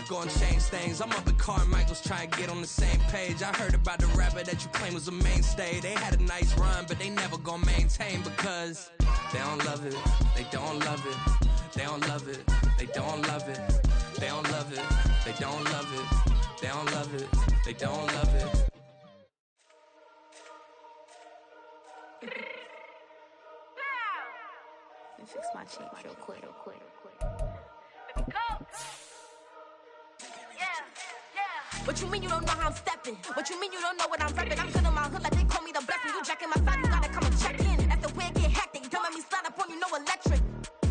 gonna change things. I'm up at Carmichael's trying to get on the same page. I heard about the rapper that you claim was a mainstay. They had a nice run, but they never gonna maintain because they don't love it. They don't love it. They don't love it. They don't love it. They don't love it. They don't love it. They don't love it. They don't love it. Let me fix my cheek real quick. What you mean you don't know how I'm stepping? What you mean you don't know what I'm repping? I'm good on my hood like they call me the blessing. You jacking my side, you gotta come and check in. That's the way it get hectic. Don't make me slide up on you, no electric.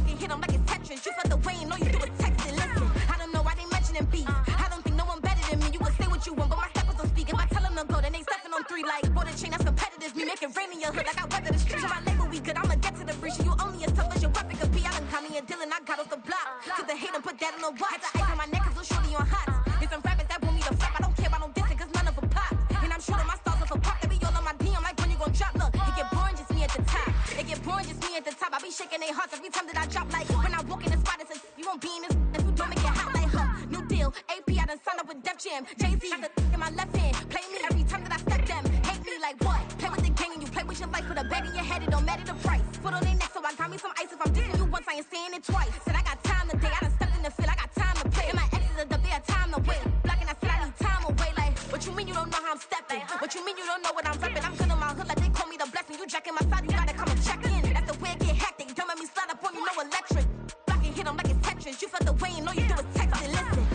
You hit them like it's Tetris. You felt the way and all you do is text it. Listen, I don't know why they mentioning beef. I don't think no one better than me. You would say what you want, but my steppers don't speak. If I tell them to go, then they stepping on 3 like border chain. That's competitive. Me making rain in your hood like I weather the streets. So my label we good. I'ma get to the breach. You only as tough as your weapon could be. I done got me a deal and I got off the block. Cause the hate and put that on the watch. Had the ice on my neck cause little shorty on hot. There's some rappers that want me to flap. I don't care about no dissing cause none of them pop. And I'm shooting my stars off a pop. They be all on my DM like when you gon' drop. Look, it get boring just me at the top. It get boring just me at the top. I be shaking their hearts every time that I drop. Like when I walk in the spot, it says you won't be in this if you don't make it hot like her. New deal, AP, I done signed up with Def Jam. Jay-Z got the in my left hand. Play me every time that I step them. Hate me like what? Play with the gang and you play with your life. Put a bet in your head, it don't matter the price. Foot on their neck, so I got me some ice. If I'm dissing you once, I ain't saying it twice. Said I got time today, I done stepped in the field, I got time to play. And my exes are up there, time to wait. Blocking, I said I need time away. Like, what you mean you don't know how I'm stepping? What you mean you don't know what I'm repping? I'm good on my hood like they call me the blessing. You jacking my side, you gotta come and check in. That's the way it get hectic. Don't make me slide up on you, no electric. Blocking, hit them like it's Tetris. You felt the way and all you do is text it. Listen.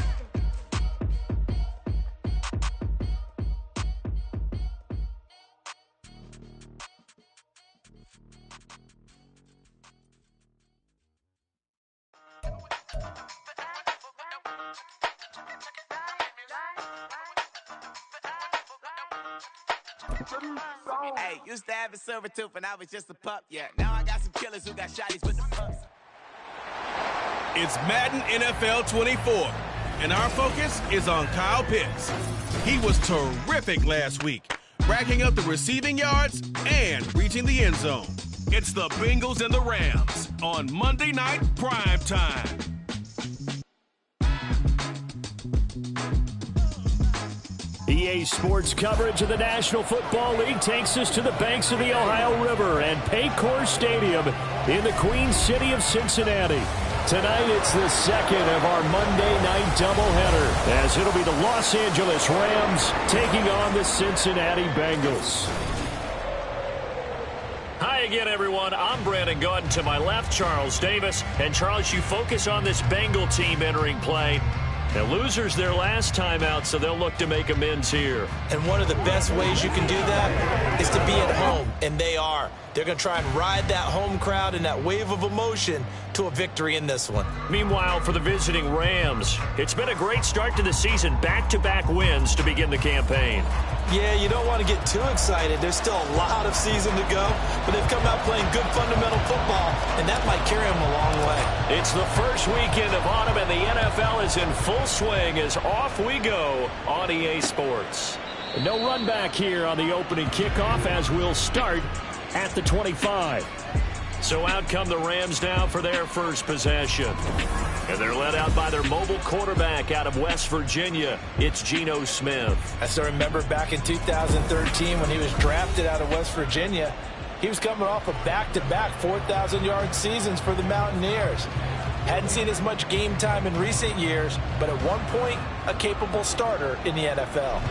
Hey, used to have a silver tooth when I was just a pup, yeah. Now I got some killers who got shotties with the pups. It's Madden NFL 24, and our focus is on Kyle Pitts. He was terrific last week, racking up the receiving yards and reaching the end zone. It's the Bengals and the Rams on Monday Night Prime Time. EA Sports coverage of the National Football League takes us to the banks of the Ohio River and Paycor Stadium in the Queen City of Cincinnati. Tonight, it's the second of our Monday night doubleheader, as it'll be the Los Angeles Rams taking on the Cincinnati Bengals. Hi again, everyone. I'm Brandon Gunn. To my left, Charles Davis. And Charles, you focus on this Bengal team entering play. The losers their last time out, so they'll look to make amends here. And one of the best ways you can do that is to be at home, and they are. They're going to try and ride that home crowd and that wave of emotion to a victory in this one. Meanwhile, for the visiting Rams, it's been a great start to the season. Back-to-back wins to begin the campaign. Yeah, you don't want to get too excited. There's still a lot of season to go, but they've come out playing good fundamental football, and that might carry them a long way. It's the first weekend of autumn, and the NFL is in full swing as off we go on EA Sports. No run back here on the opening kickoff as we'll start at the 25. So out come the Rams now for their first possession. And they're led out by their mobile quarterback out of West Virginia. It's Geno Smith. I still remember back in 2013 when he was drafted out of West Virginia. He was coming off of back-to-back 4,000-yard seasons for the Mountaineers. Hadn't seen as much game time in recent years, but at one point, a capable starter in the NFL.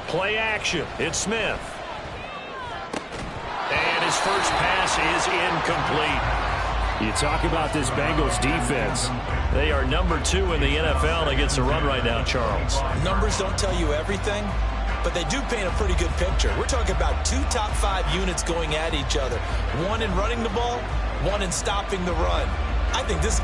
Play action. It's Smith. And his first pass is incomplete. You talk about this Bengals defense. They are number 2 in the NFL against the run right now, Charles. Numbers don't tell you everything, but they do paint a pretty good picture. We're talking about 2 top 5 units going at each other. One in running the ball, one in stopping the run. I think this...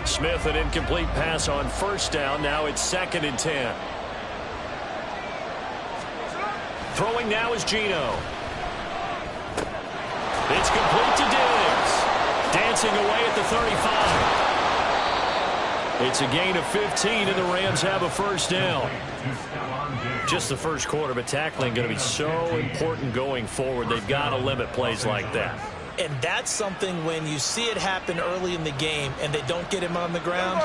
Smith, an incomplete pass on first down. Now it's 2nd and 10. Throwing now is Geno. It's complete to Diggs. Dancing away at the 35. It's a gain of 15, and the Rams have a first down. Just the first quarter, but tackling going to be so important going forward. They've got to limit plays like that. And that's something when you see it happen early in the game and they don't get him on the ground,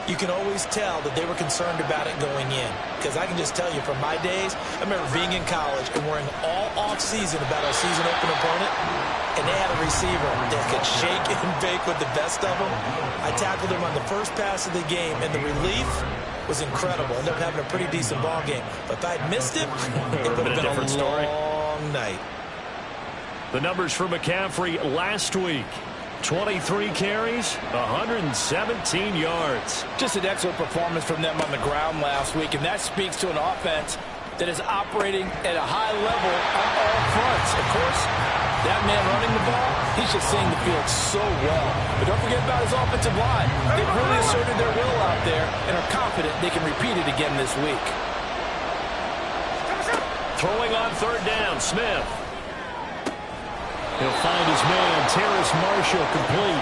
you can always tell that they were concerned about it going in. Because I can just tell you from my days, I remember being in college and worrying all off-season about our season open opponent, and they had a receiver that could shake and bake with the best of them. I tackled him on the first pass of the game, and the relief was incredible. Ended up having a pretty decent ball game. But if I had missed it, it would have been a different story. Long night. The numbers for McCaffrey last week. 23 carries, 117 yards. Just an excellent performance from them on the ground last week, and that speaks to an offense that is operating at a high level on all fronts. Of course, that man running the ball, he's just seeing the field so well. But don't forget about his offensive line. They've really asserted their will out there and are confident they can repeat it again this week. Throwing on 3rd down, Smith. He'll find his man, Terrace Marshall, complete.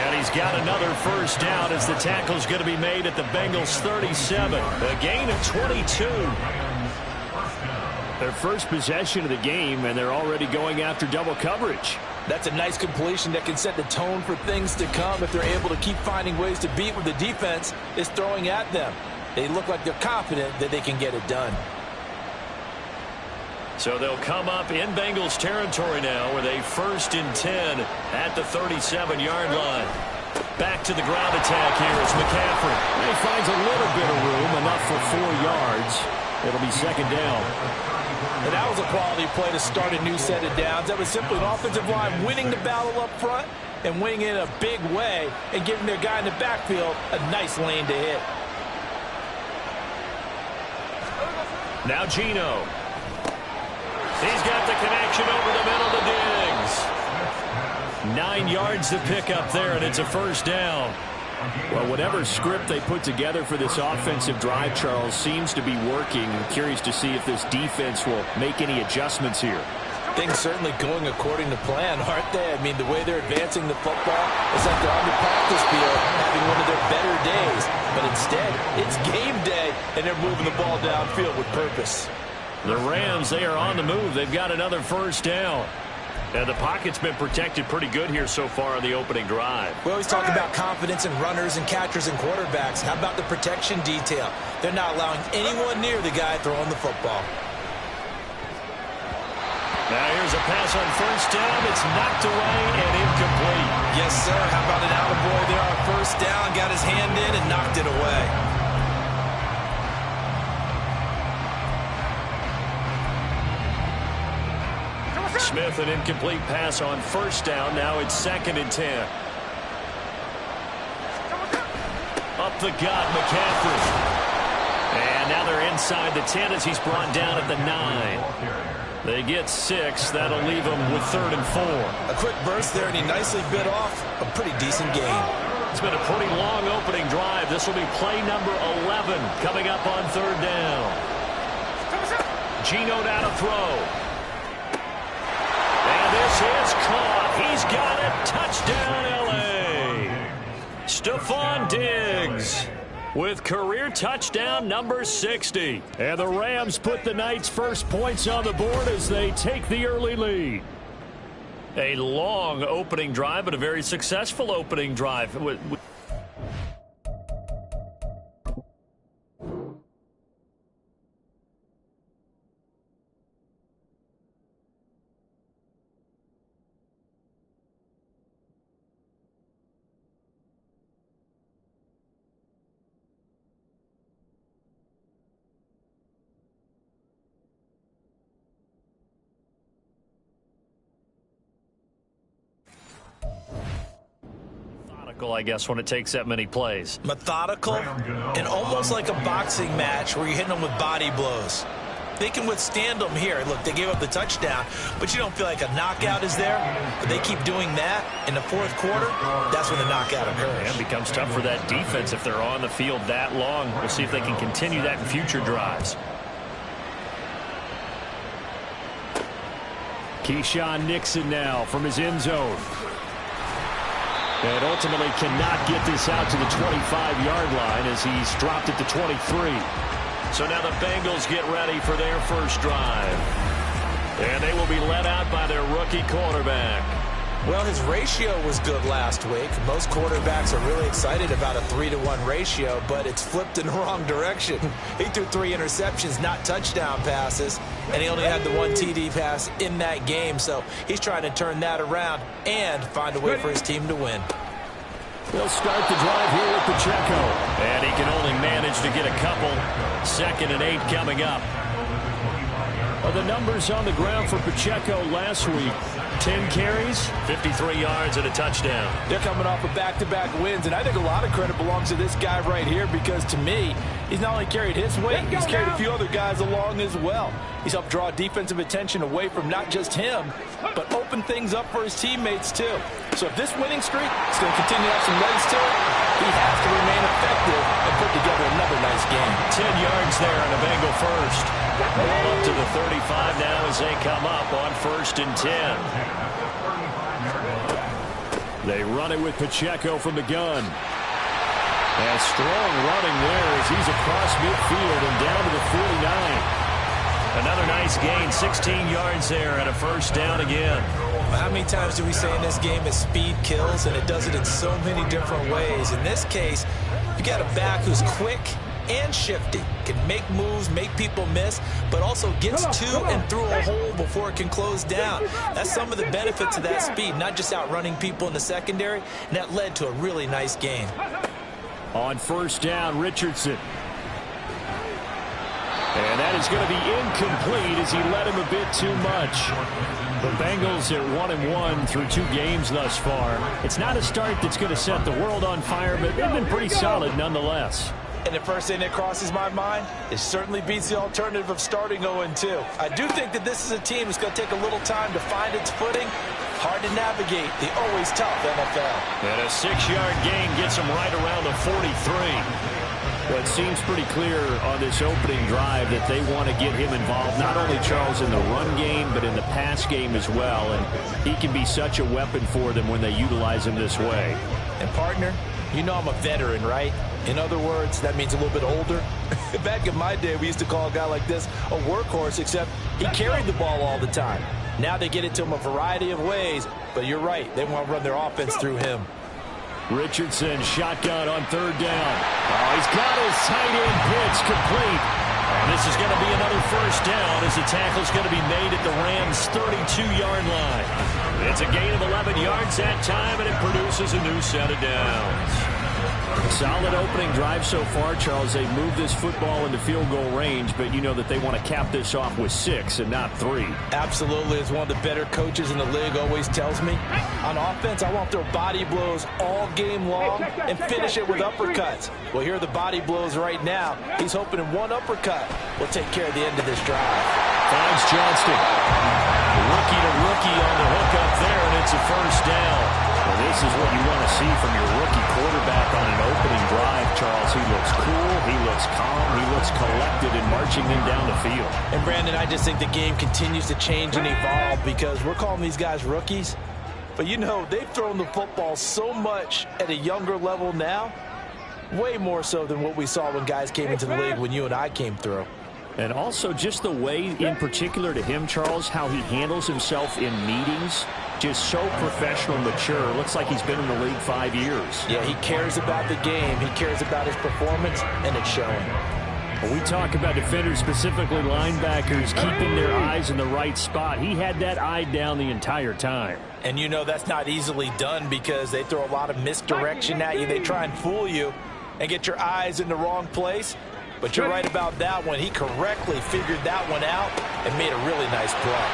And he's got another first down as the tackle's going to be made at the Bengals' 37. A gain of 22. Their first possession of the game, and they're already going after double coverage. That's a nice completion that can set the tone for things to come if they're able to keep finding ways to beat what the defense is throwing at them. They look like they're confident that they can get it done. So they'll come up in Bengals territory now with a 1st and 10 at the 37-yard line. Back to the ground attack here is McCaffrey. He finds a little bit of room, enough for 4 yards. It'll be 2nd down. And that was a quality play to start a new set of downs. That was simply an offensive line winning the battle up front and winning it in a big way and giving their guy in the backfield a nice lane to hit. Now Geno. He's got the connection over the middle to Diggs. 9 yards to pick up there, and it's a first down. Well, whatever script they put together for this offensive drive, Charles, seems to be working. I'm curious to see if this defense will make any adjustments here. Things certainly going according to plan, aren't they? I mean, the way they're advancing the football is like they're on the practice field having one of their better days. But instead, it's game day, and they're moving the ball downfield with purpose. The Rams, they are on the move. They've got another first down. And the pocket's been protected pretty good here so far on the opening drive. We always talk about confidence in runners and catchers and quarterbacks. How about the protection detail? They're not allowing anyone near the guy throwing the football. Now here's a pass on first down. It's knocked away and incomplete. Yes, sir. How about an attaboy there on first down? Got his hand in and knocked it away. Smith, an incomplete pass on first down. Now it's 2nd and 10. Up the gut, McCaffrey. And now they're inside the 10 as he's brought down at the 9. They get 6. That'll leave them with 3rd and 4. A quick burst there, and he nicely bit off a pretty decent gain. It's been a pretty long opening drive. This will be play number 11 coming up on 3rd down. Geno down to throw. And this is caught. He's got it. Touchdown, L.A. Stephon Diggs with career touchdown number 60. And the Rams put the night's first points on the board as they take the early lead. A long opening drive, but a very successful opening drive. I guess, when it takes that many plays. Methodical and almost like a boxing match where you're hitting them with body blows. they can withstand them here. Look, they gave up the touchdown, but you don't feel like a knockout is there. But they keep doing that in the fourth quarter, that's when the knockout occurs. It becomes tough for that defense if they're on the field that long. We'll see if they can continue that in future drives. Keyshawn Nixon now from his end zone. And ultimately cannot get this out to the 25-yard line as he's dropped it to 23. So now the Bengals get ready for their first drive. And they will be led out by their rookie quarterback. Well, his ratio was good last week. Most quarterbacks are really excited about a 3-to-1 ratio, but it's flipped in the wrong direction. He threw 3 interceptions, not touchdown passes, and he only had the 1 TD pass in that game. So he's trying to turn that around and find a way for his team to win. They'll start the drive here with Pacheco. And he can only manage to get a couple. 2nd and 8 coming up. Well, the numbers on the ground for Pacheco last week. 10 carries, 53 yards, and a touchdown. They're coming off of back-to-back wins, and I think a lot of credit belongs to this guy right here because, to me, he's not only carried his weight, he's carried a few other guys along as well. He's helped draw defensive attention away from not just him, but open things up for his teammates, too. So if this winning streak is going to continue to have some legs to it, he has to remain effective and put together another nice game. 10 yards there on a Bengal first. Ball up to the 35 now as they come up on 1st and 10. They run it with Pacheco from the gun. And strong running there as he's across midfield and down to the 49. Another nice gain, 16 yards there and a first down again. How many times do we say in this game that speed kills, and it does it in so many different ways? In this case, you got a back who's quick and shifty, can make moves, make people miss, but also gets to and through a hole before it can close down. That's some of the benefits of that speed, not just outrunning people in the secondary, and that led to a really nice game. On 1st down, Richardson. And that is going to be incomplete as he led him a bit too much. The Bengals at 1-1 through 2 games thus far. It's not a start that's going to set the world on fire, but they've been pretty solid nonetheless. And the first thing that crosses my mind, it certainly beats the alternative of starting 0-2. I do think that this is a team that's going to take a little time to find its footing. Hard to navigate the always tough NFL. And a 6-yard gain gets them right around the 43. Well, it seems pretty clear on this opening drive that they want to get him involved, not only, Charles, in the run game, but in the pass game as well. And he can be such a weapon for them when they utilize him this way. And, partner, you know I'm a veteran, right? In other words, that means a little bit older. Back in my day, we used to call a guy like this a workhorse, except he carried the ball all the time. Now they get it to him a variety of ways, but you're right. They want to run their offense through him. Richardson, shotgun on 3rd down. Oh, he's got his tight end pitch complete. And this is going to be another first down as the tackle's going to be made at the Rams' 32-yard line. It's a gain of 11 yards that time, and it produces a new set of downs. Solid opening drive so far, Charles. They moved this football into field goal range, but you know that they want to cap this off with 6 and not 3. Absolutely. As one of the better coaches in the league always tells me, on offense, I want their body blows all game long and finish it with uppercuts. Well, here are the body blows right now. He's hoping in one uppercut will take care of the end of this drive. Finds Johnston. Rookie to rookie on the hook up there, and it's a first down. Well, this is what you want to see from your rookie quarterback on an opening drive, Charles. He looks cool, he looks calm, he looks collected in marching them down the field. And, Brandon, I just think the game continues to change and evolve because we're calling these guys rookies. But, you know, they've thrown the football so much at a younger level now, way more so than what we saw when guys came into the league when you and I came through. And also just the way, in particular to him, Charles, how he handles himself in meetings. Just so professional, mature. Looks like he's been in the league 5 years. Yeah, he cares about the game. He cares about his performance, and it's showing. When we talk about defenders, specifically linebackers, keeping their eyes in the right spot, he had that eye down the entire time. And you know that's not easily done because they throw a lot of misdirection at you. They try and fool you and get your eyes in the wrong place. But you're right about that one. He correctly figured that one out and made a really nice play.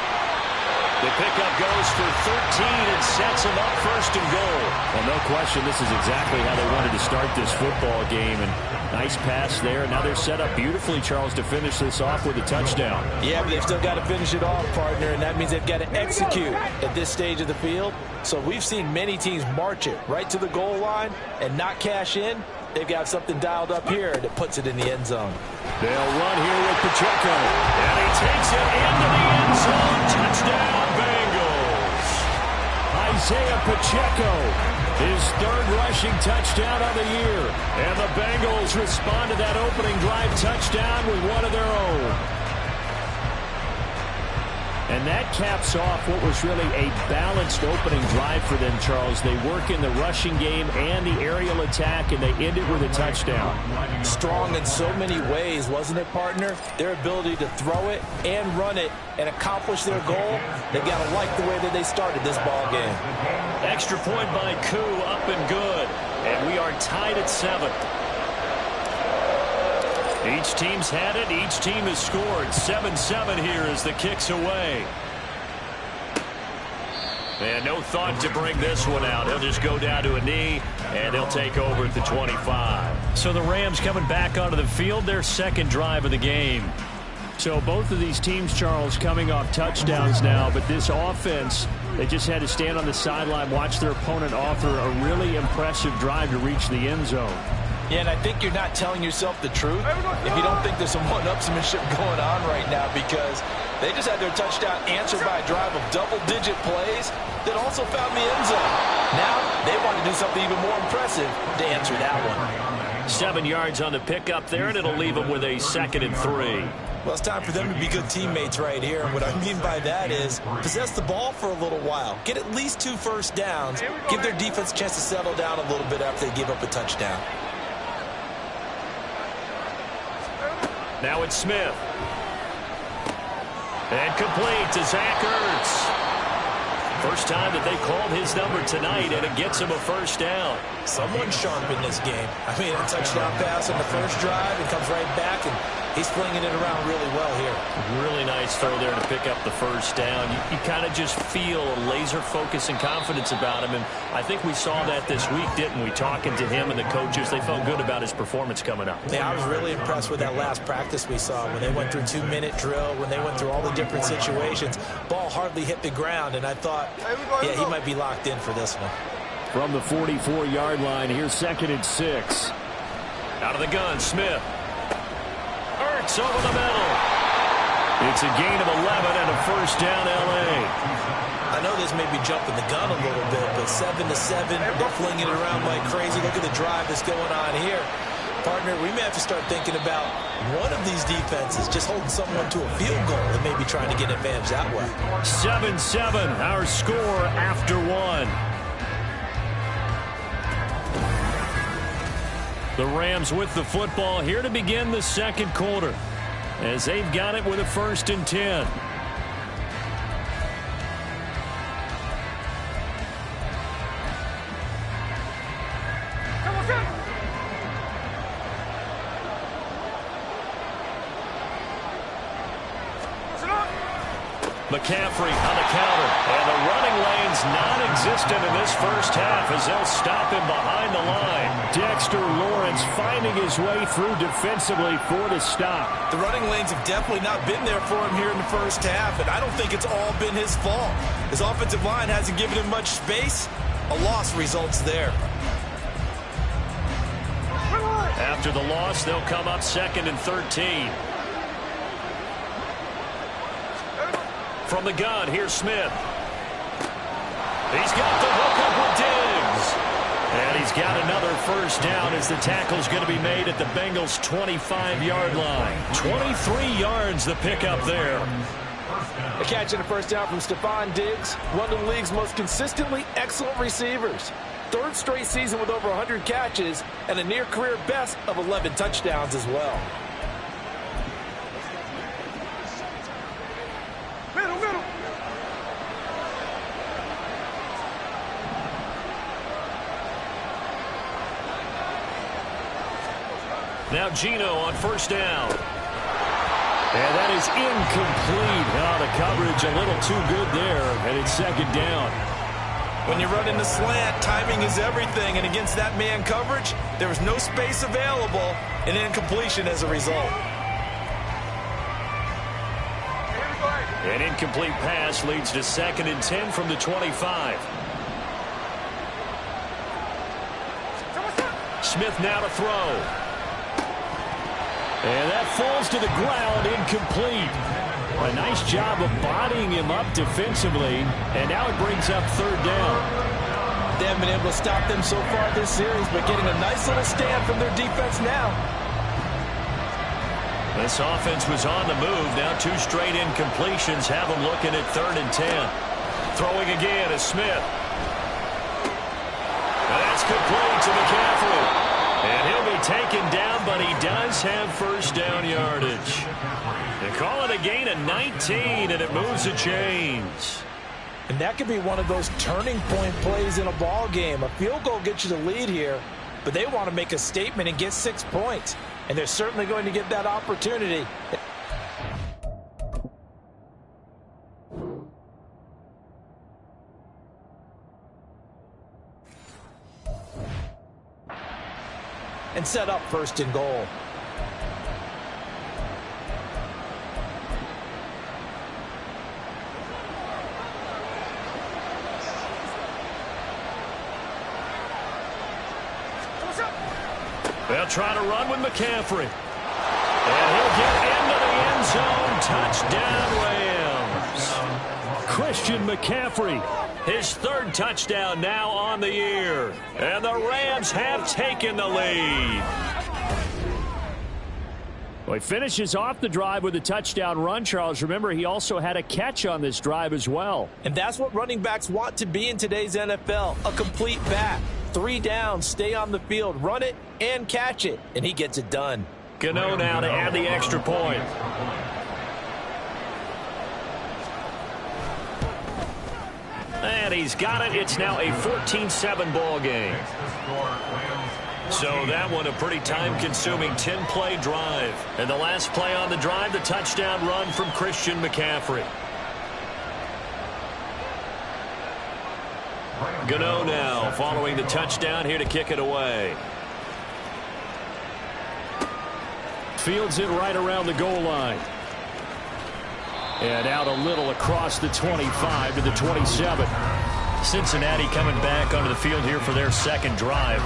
The pickup goes for 13 and sets him up first and goal. Well, no question, this is exactly how they wanted to start this football game. And nice pass there. Now they're set up beautifully, Charles, to finish this off with a touchdown. Yeah, but they've still got to finish it off, partner, and that means they've got to execute at this stage of the field. So we've seen many teams march it right to the goal line and not cash in. They've got something dialed up here that puts it in the end zone. They'll run here with Pacheco. And he takes it into the end zone. Touchdown, Bengals. Isaiah Pacheco, his third rushing touchdown of the year. And the Bengals respond to that opening drive touchdown with one of their own. And that caps off what was really a balanced opening drive for them, Charles. They work in the rushing game and the aerial attack, and they end it with a touchdown. Strong in so many ways, wasn't it, partner? Their ability to throw it and run it and accomplish their goal, they've got to like the way that they started this ball game. Extra point by Koo, up and good. And we are tied at 7. Each team's had it. Each team has scored. 7-7 here as the kick's away. And no thought to bring this one out. He'll just go down to a knee, and he'll take over at the 25. So the Rams coming back onto the field, their second drive of the game. So both of these teams, Charles, coming off touchdowns now, but this offense, they just had to stand on the sideline, watch their opponent offer a really impressive drive to reach the end zone. Yeah, and I think you're not telling yourself the truth if you don't think there's some one-upsmanship going on right now, because they just had their touchdown answered by a drive of double-digit plays that also found the end zone. Now they want to do something even more impressive to answer that one. 7 yards on the pickup there, and it'll leave them with a 2nd and 3. Well, it's time for them to be good teammates right here, and what I mean by that is possess the ball for a little while, get at least 2 first downs, give their defense a chance to settle down a little bit after they give up a touchdown. Now it's Smith. And complete to Zach Ertz. First time that they called his number tonight, and it gets him a first down. Someone sharp in this game. I mean, a touchdown pass on the first drive and comes right back, and he's flinging it around really well here. Really nice throw there to pick up the first down. You kind of just feel a laser focus and confidence about him, and I think we saw that this week, didn't we? Talking to him and the coaches, they felt good about his performance coming up. Yeah, I was really impressed with that last practice we saw when they went through 2-minute drill, when they went through all the different situations. Ball hardly hit the ground, and I thought, yeah, he might be locked in for this one. From the 44-yard line, here's 2nd and 6. Out of the gun, Smith. Ertz over the middle. It's a gain of 11 and a first down, L.A. I know this may be jumping the gun a little bit, but 7-7, they're flinging it around like crazy. Look at the drive that's going on here. Partner, we may have to start thinking about one of these defenses just holding someone to a field goal and maybe trying to get an advantage that way. 7-7, our score after 1. The Rams with the football here to begin the second quarter, as they've got it with a 1st and 10. McCaffrey on the counter, and the running lane's non-existent in this first half as they'll stop him behind the line. Dexter Lawrence finding his way through defensively for the stop. The running lanes have definitely not been there for him here in the first half, and I don't think it's all been his fault. His offensive line hasn't given him much space. A loss results there. After the loss, they'll come up 2nd and 13. From the gun, here's Smith. He's got the hook up with Diggs. And he's got another first down as the tackle's going to be made at the Bengals' 25-yard line. 23 yards the pickup there. A catch and a first down from Stephon Diggs, one of the league's most consistently excellent receivers. 3rd straight season with over 100 catches and a near-career best of 11 touchdowns as well. Now Geno on first down. And that is incomplete. Oh, the coverage a little too good there, and it's second down. When you run in the slant, timing is everything, and against that man coverage, there was no space available, and incompletion as a result. An incomplete pass leads to 2nd and 10 from the 25. Smith now to throw. And that falls to the ground, incomplete. A nice job of bodying him up defensively, and now it brings up 3rd down. They haven't been able to stop them so far this series, but getting a nice little stand from their defense now. This offense was on the move. Now 2 straight incompletions have them looking at 3rd and 10. Throwing again is Smith. And that's complete to McCaffrey. And he'll be taken down, but he does have 1st down yardage. They call it a gain of 19, and it moves the chains. And that could be one of those turning point plays in a ball game. A field goal gets you the lead here, but they want to make a statement and get 6 points. And they're certainly going to get that opportunity. And set up 1st and goal. They'll try to run with McCaffrey. And he'll get into the end zone. Touchdown, Rams. Christian McCaffrey, his 3rd touchdown now on the year. And the Rams have taken the lead. Well, he finishes off the drive with a touchdown run, Charles. Remember, he also had a catch on this drive as well. And that's what running backs want to be in today's NFL, a complete back. 3 downs, stay on the field, run it, and catch it. And he gets it done. Gano now to add the extra point. And he's got it. It's now a 14-7 ball game. So that one a pretty time-consuming 10-play drive. And the last play on the drive, the touchdown run from Christian McCaffrey. Gano now following the touchdown here to kick it away. Fields it right around the goal line. And out a little across the 25 to the 27. Cincinnati coming back onto the field here for their 2nd drive.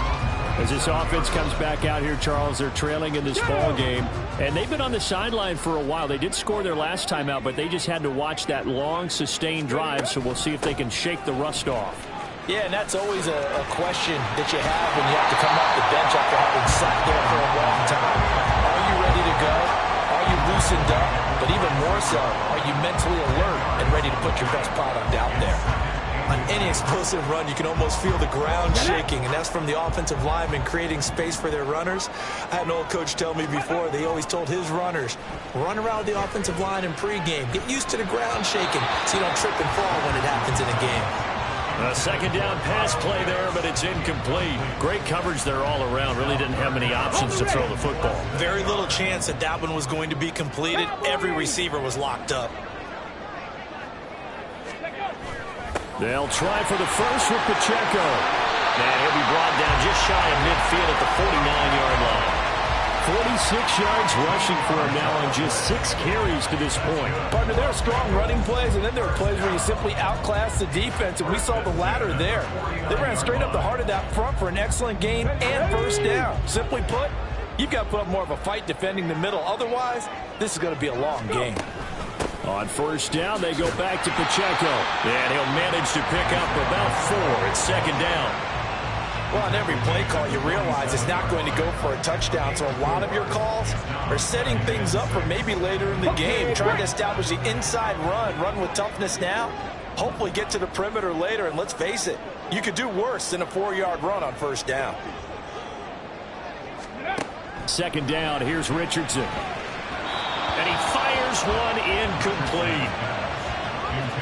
As this offense comes back out here, Charles, they're trailing in this ball game. And they've been on the sideline for a while. They did score their last time out, but they just had to watch that long, sustained drive. So we'll see if they can shake the rust off. Yeah, and that's always a question that you have when you have to come off the bench after having sat there for a long time. Are you ready to go? Are you loosened up? But even more so, are you mentally alert and ready to put your best product out there? On any explosive run, you can almost feel the ground shaking, and that's from the offensive linemen creating space for their runners. I had an old coach tell me before, they always told his runners, run around the offensive line in pregame. Get used to the ground shaking so you don't trip and fall when it happens in a game. A 2nd down pass play there, but it's incomplete. Great coverage there all around. Really didn't have many options to throw the football. Very little chance that that one was going to be completed. Every receiver was locked up. They'll try for the first with Pacheco. And he'll be brought down just shy of midfield at the 49-yard line. 46 yards rushing for him now on just 6 carries to this point. Partner, there are strong running plays, and then there are plays where you simply outclass the defense, and we saw the latter there. They ran straight up the heart of that front for an excellent gain and 1st down. Simply put, you've got to put up more of a fight defending the middle. Otherwise, this is going to be a long game. On 1st down, they go back to Pacheco. And he'll manage to pick up about 4. It's 2nd down. Well, on every play call, you realize it's not going to go for a touchdown. So a lot of your calls are setting things up for maybe later in the game, trying to establish the inside run with toughness now, hopefully get to the perimeter later. And let's face it, you could do worse than a 4-yard run on 1st down. 2nd down, here's Richardson. And he fires one incomplete.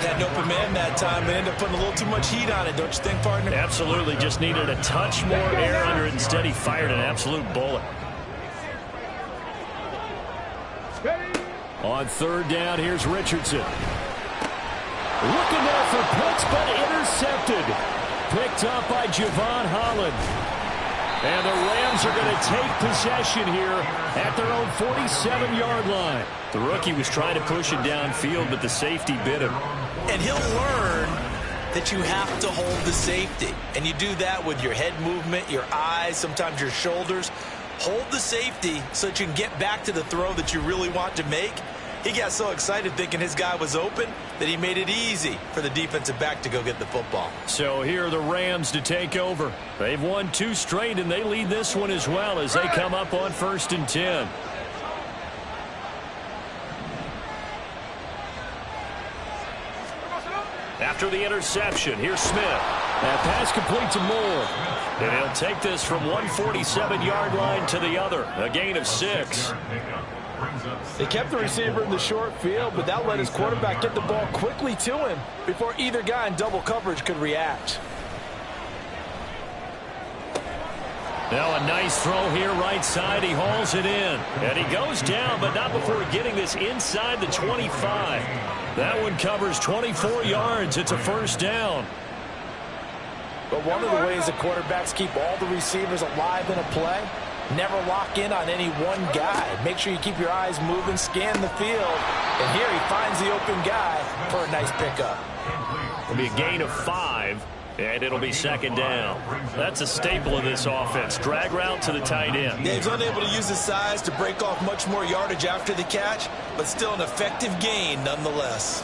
Had an open man that time, but ended up putting a little too much heat on it, don't you think, partner? Absolutely, just needed a touch more air under it. Instead, he fired an absolute bullet. On third down, here's Richardson. Looking there for Pitts, but intercepted. Picked up by Javon Holland. And the Rams are going to take possession here at their own 47-yard line. The rookie was trying to push it downfield, but the safety bit him. And he'll learn that you have to hold the safety. And you do that with your head movement, your eyes, sometimes your shoulders. Hold the safety so that you can get back to the throw that you really want to make. He got so excited thinking his guy was open that he made it easy for the defensive back to go get the football. So here are the Rams to take over. They've won 2 straight, and they lead this one as well as they come up on 1st and 10. After the interception, here's Smith. That pass complete to Moore. And he'll take this from one 47-yard line to the other. A gain of 6. They kept the receiver in the short field, but that let his quarterback get the ball quickly to him before either guy in double coverage could react. Now a nice throw here right side. He hauls it in. And he goes down, but not before getting this inside the 25. That one covers 24 yards. It's a 1st down. But one of the ways the quarterbacks keep all the receivers alive in a play, never lock in on any one guy. Make sure you keep your eyes moving, scan the field. And here he finds the open guy for a nice pickup. It'll be a gain of 5, and it'll be 2nd down. That's a staple of this offense. Drag route to the tight end. Yeah, he's unable to use his size to break off much more yardage after the catch, but still an effective gain nonetheless.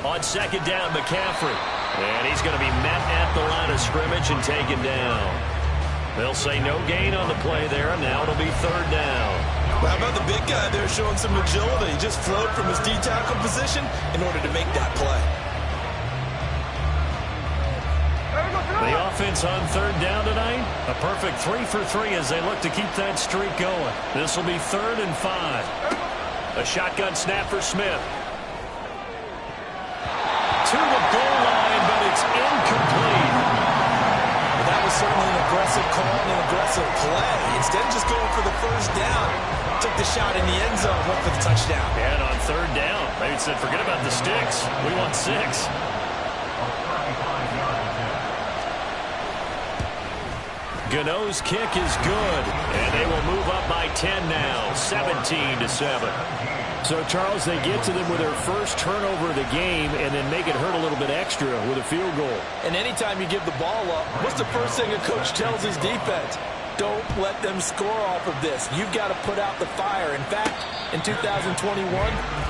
On 2nd down, McCaffrey. And he's going to be met at the line of scrimmage and taken down. They'll say no gain on the play there. Now it'll be 3rd down. Well, how about the big guy there showing some agility? He just flowed from his D-tackle position in order to make that play. The offense on 3rd down tonight, a perfect 3 for 3 as they look to keep that streak going. This will be 3rd and 5. A shotgun snap for Smith. To the goal line, but it's incomplete. Well, that was certainly an aggressive call and an aggressive play. Instead of just going for the 1st down, took the shot in the end zone, went for the touchdown. And on 3rd down, they said, forget about the sticks. We want 6. Gano's kick is good, and they will move up by 10 now, 17-7. So, Charles, they get to them with their first turnover of the game and then make it hurt a little bit extra with a field goal. And anytime you give the ball up, what's the first thing a coach tells his defense? Don't let them score off of this. You've got to put out the fire. In fact, in 2021,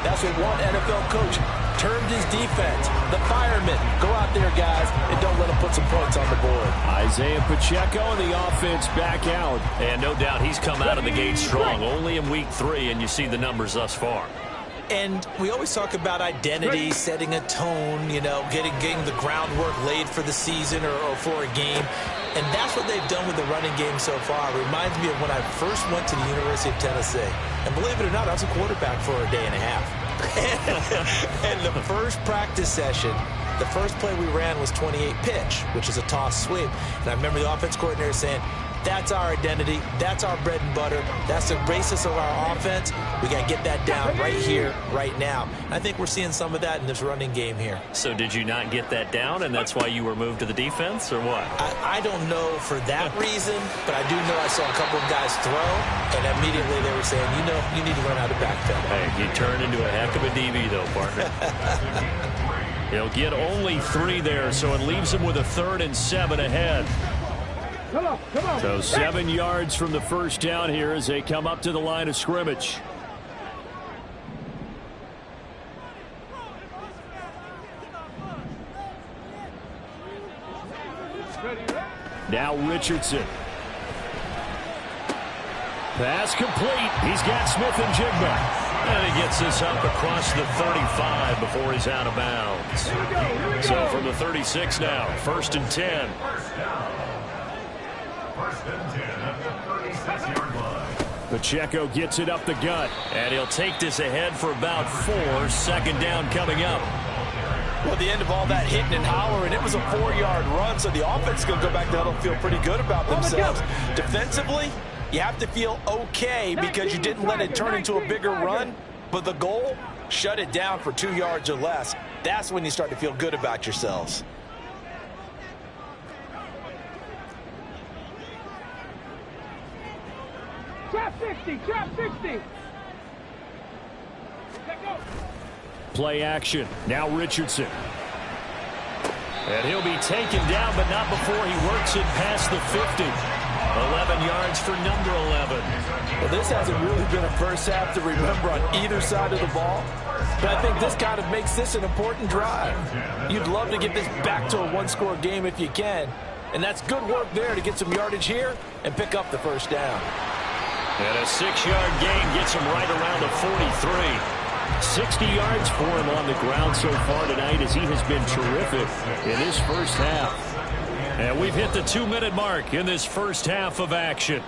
that's what one NFL coach termed his defense. The firemen. Go out there, guys, and don't let them put some points on the board. Isaiah Pacheco and the offense back out. And no doubt he's come out of the gate strong. Only in week 3, and you see the numbers thus far. And we always talk about identity, setting a tone, you know, getting the groundwork laid for the season or for a game. And that's what they've done with the running game so far. It reminds me of when I first went to the University of Tennessee. And believe it or not, I was a quarterback for a day and a half. And the first practice session, the first play we ran was 28 pitch, which is a toss sweep. And I remember the offense coordinator saying, that's our identity. That's our bread and butter. That's the basis of our offense. We got to get that down right here, right now. I think we're seeing some of that in this running game here. So did you not get that down, and that's why you were moved to the defense, or what? I don't know for that reason, but I do know I saw a couple of guys throw, and immediately they were saying, you know, you need to learn how to backpedal. Hey, you turned into a heck of a DB, though, partner. He'll get only 3 there, so it leaves him with a 3rd and 7 ahead. So 7 yards from the 1st down here as they come up to the line of scrimmage. Now Richardson. Pass complete. He's got Smith and Jigba. And he gets this up across the 35 before he's out of bounds. So from the 36 now, 1st and 10. Pacheco gets it up the gut, and he'll take this ahead for about 4. 2nd down coming up. Well, the end of all that hitting and hollering, it was a 4-yard run, so the offense is going to go back down and feel pretty good about themselves. Defensively, you have to feel okay because you didn't let it turn into a bigger run. But the goal, shut it down for 2 yards or less. That's when you start to feel good about yourselves. Trap 60, trap 60. Play action. Now Richardson. And he'll be taken down, but not before he works it past the 50. 11 yards for number 11. Well, this hasn't really been a first half to remember on either side of the ball. But I think this kind of makes this an important drive. You'd love to get this back to a one-score game if you can. And that's good work there to get some yardage here and pick up the first down. And a 6-yard gain gets him right around the 43. 60 yards for him on the ground so far tonight as he has been terrific in his first half. And we've hit the 2-minute mark in this first half of action.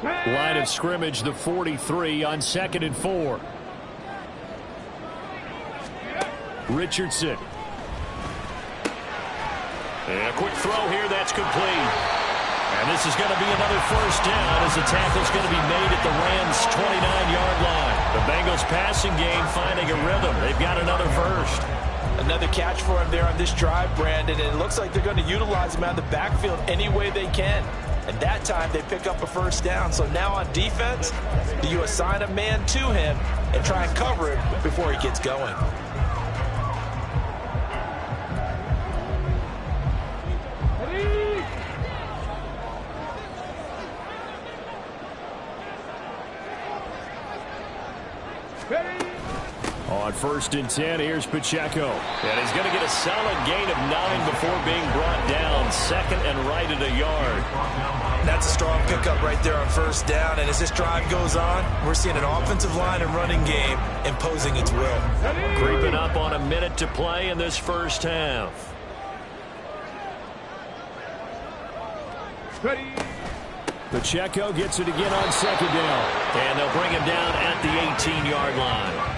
Line of scrimmage, the 43 on 2nd and 4. Richardson. And a quick throw here, that's complete. And this is going to be another first down as the tackle's going to be made at the Rams' 29-yard line. The Bengals passing game finding a rhythm. They've got another first. Another catch for him there on this drive, Brandon, and it looks like they're going to utilize him out of the backfield any way they can. And that time they pick up a first down. So now on defense, do you assign a man to him and try and cover him before he gets going? On 1st and 10, here's Pacheco. And he's going to get a solid gain of 9 before being brought down. 2nd and right at a yard. That's a strong pickup right there on first down. And as this drive goes on, we're seeing an offensive line and running game imposing its will. Creeping up on a minute to play in this first half. Pacheco gets it again on 2nd down. And they'll bring him down at the 18-yard line.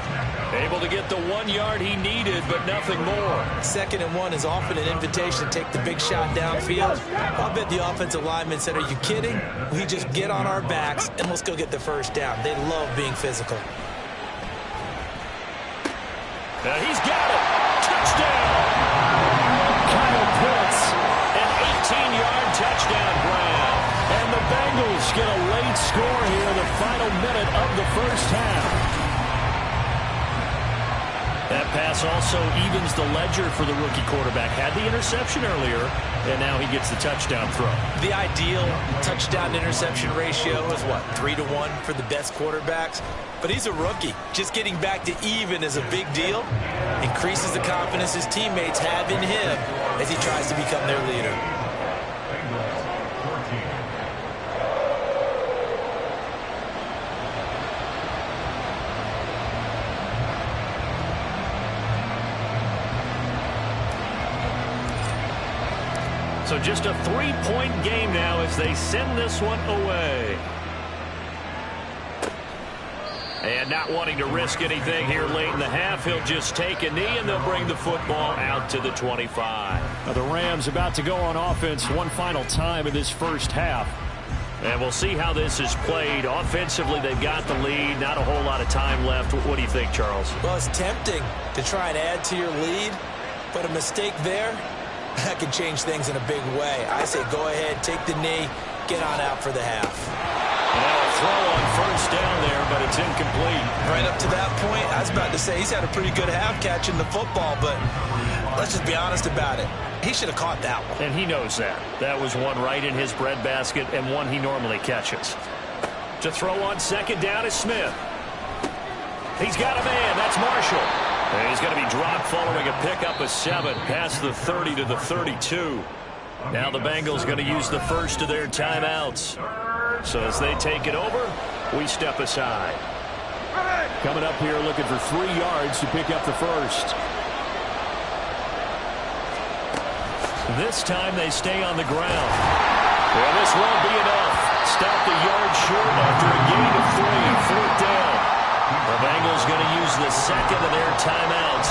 Able to get the 1 yard he needed, but nothing more. 2nd and 1 is often an invitation to take the big shot downfield. I'll bet the offensive lineman said, are you kidding? We just get on our backs and let's go get the first down. They love being physical. Now he's got it. Touchdown. Kyle Pitts. An 18-yard touchdown grab. And the Bengals get a late score here in the final minute of the first half. That pass also evens the ledger for the rookie quarterback. Had the interception earlier, and now he gets the touchdown throw. The ideal touchdown-interception ratio is, what, 3-1 for the best quarterbacks? But he's a rookie. Just getting back to even is a big deal. Increases the confidence his teammates have in him as he tries to become their leader. So just a 3-point game now as they send this one away. And not wanting to risk anything here late in the half, he'll just take a knee and they'll bring the football out to the 25. Now the Rams about to go on offense one final time in this first half. And we'll see how this is played. Offensively, they've got the lead. Not a whole lot of time left. What do you think, Charles? Well, it's tempting to try and add to your lead, but a mistake there, that can change things in a big way. I say go ahead, take the knee, get on out for the half. Now a throw on first down there, but it's incomplete. Right up to that point, I was about to say he's had a pretty good half catching the football, but let's just be honest about it. He should have caught that one. And he knows that. That was one right in his breadbasket and one he normally catches. To throw on second down is Smith. He's got a man. That's Marshall. And he's going to be dropped following a pickup of 7 past the 30 to the 32. Now the Bengals going to use the first of their timeouts. So as they take it over, we step aside. Coming up here looking for 3 yards to pick up the first. This time they stay on the ground. Well, this won't be enough. Stop the yard short after a gain of 3. 4th down. The Bengals going to use the second of their timeouts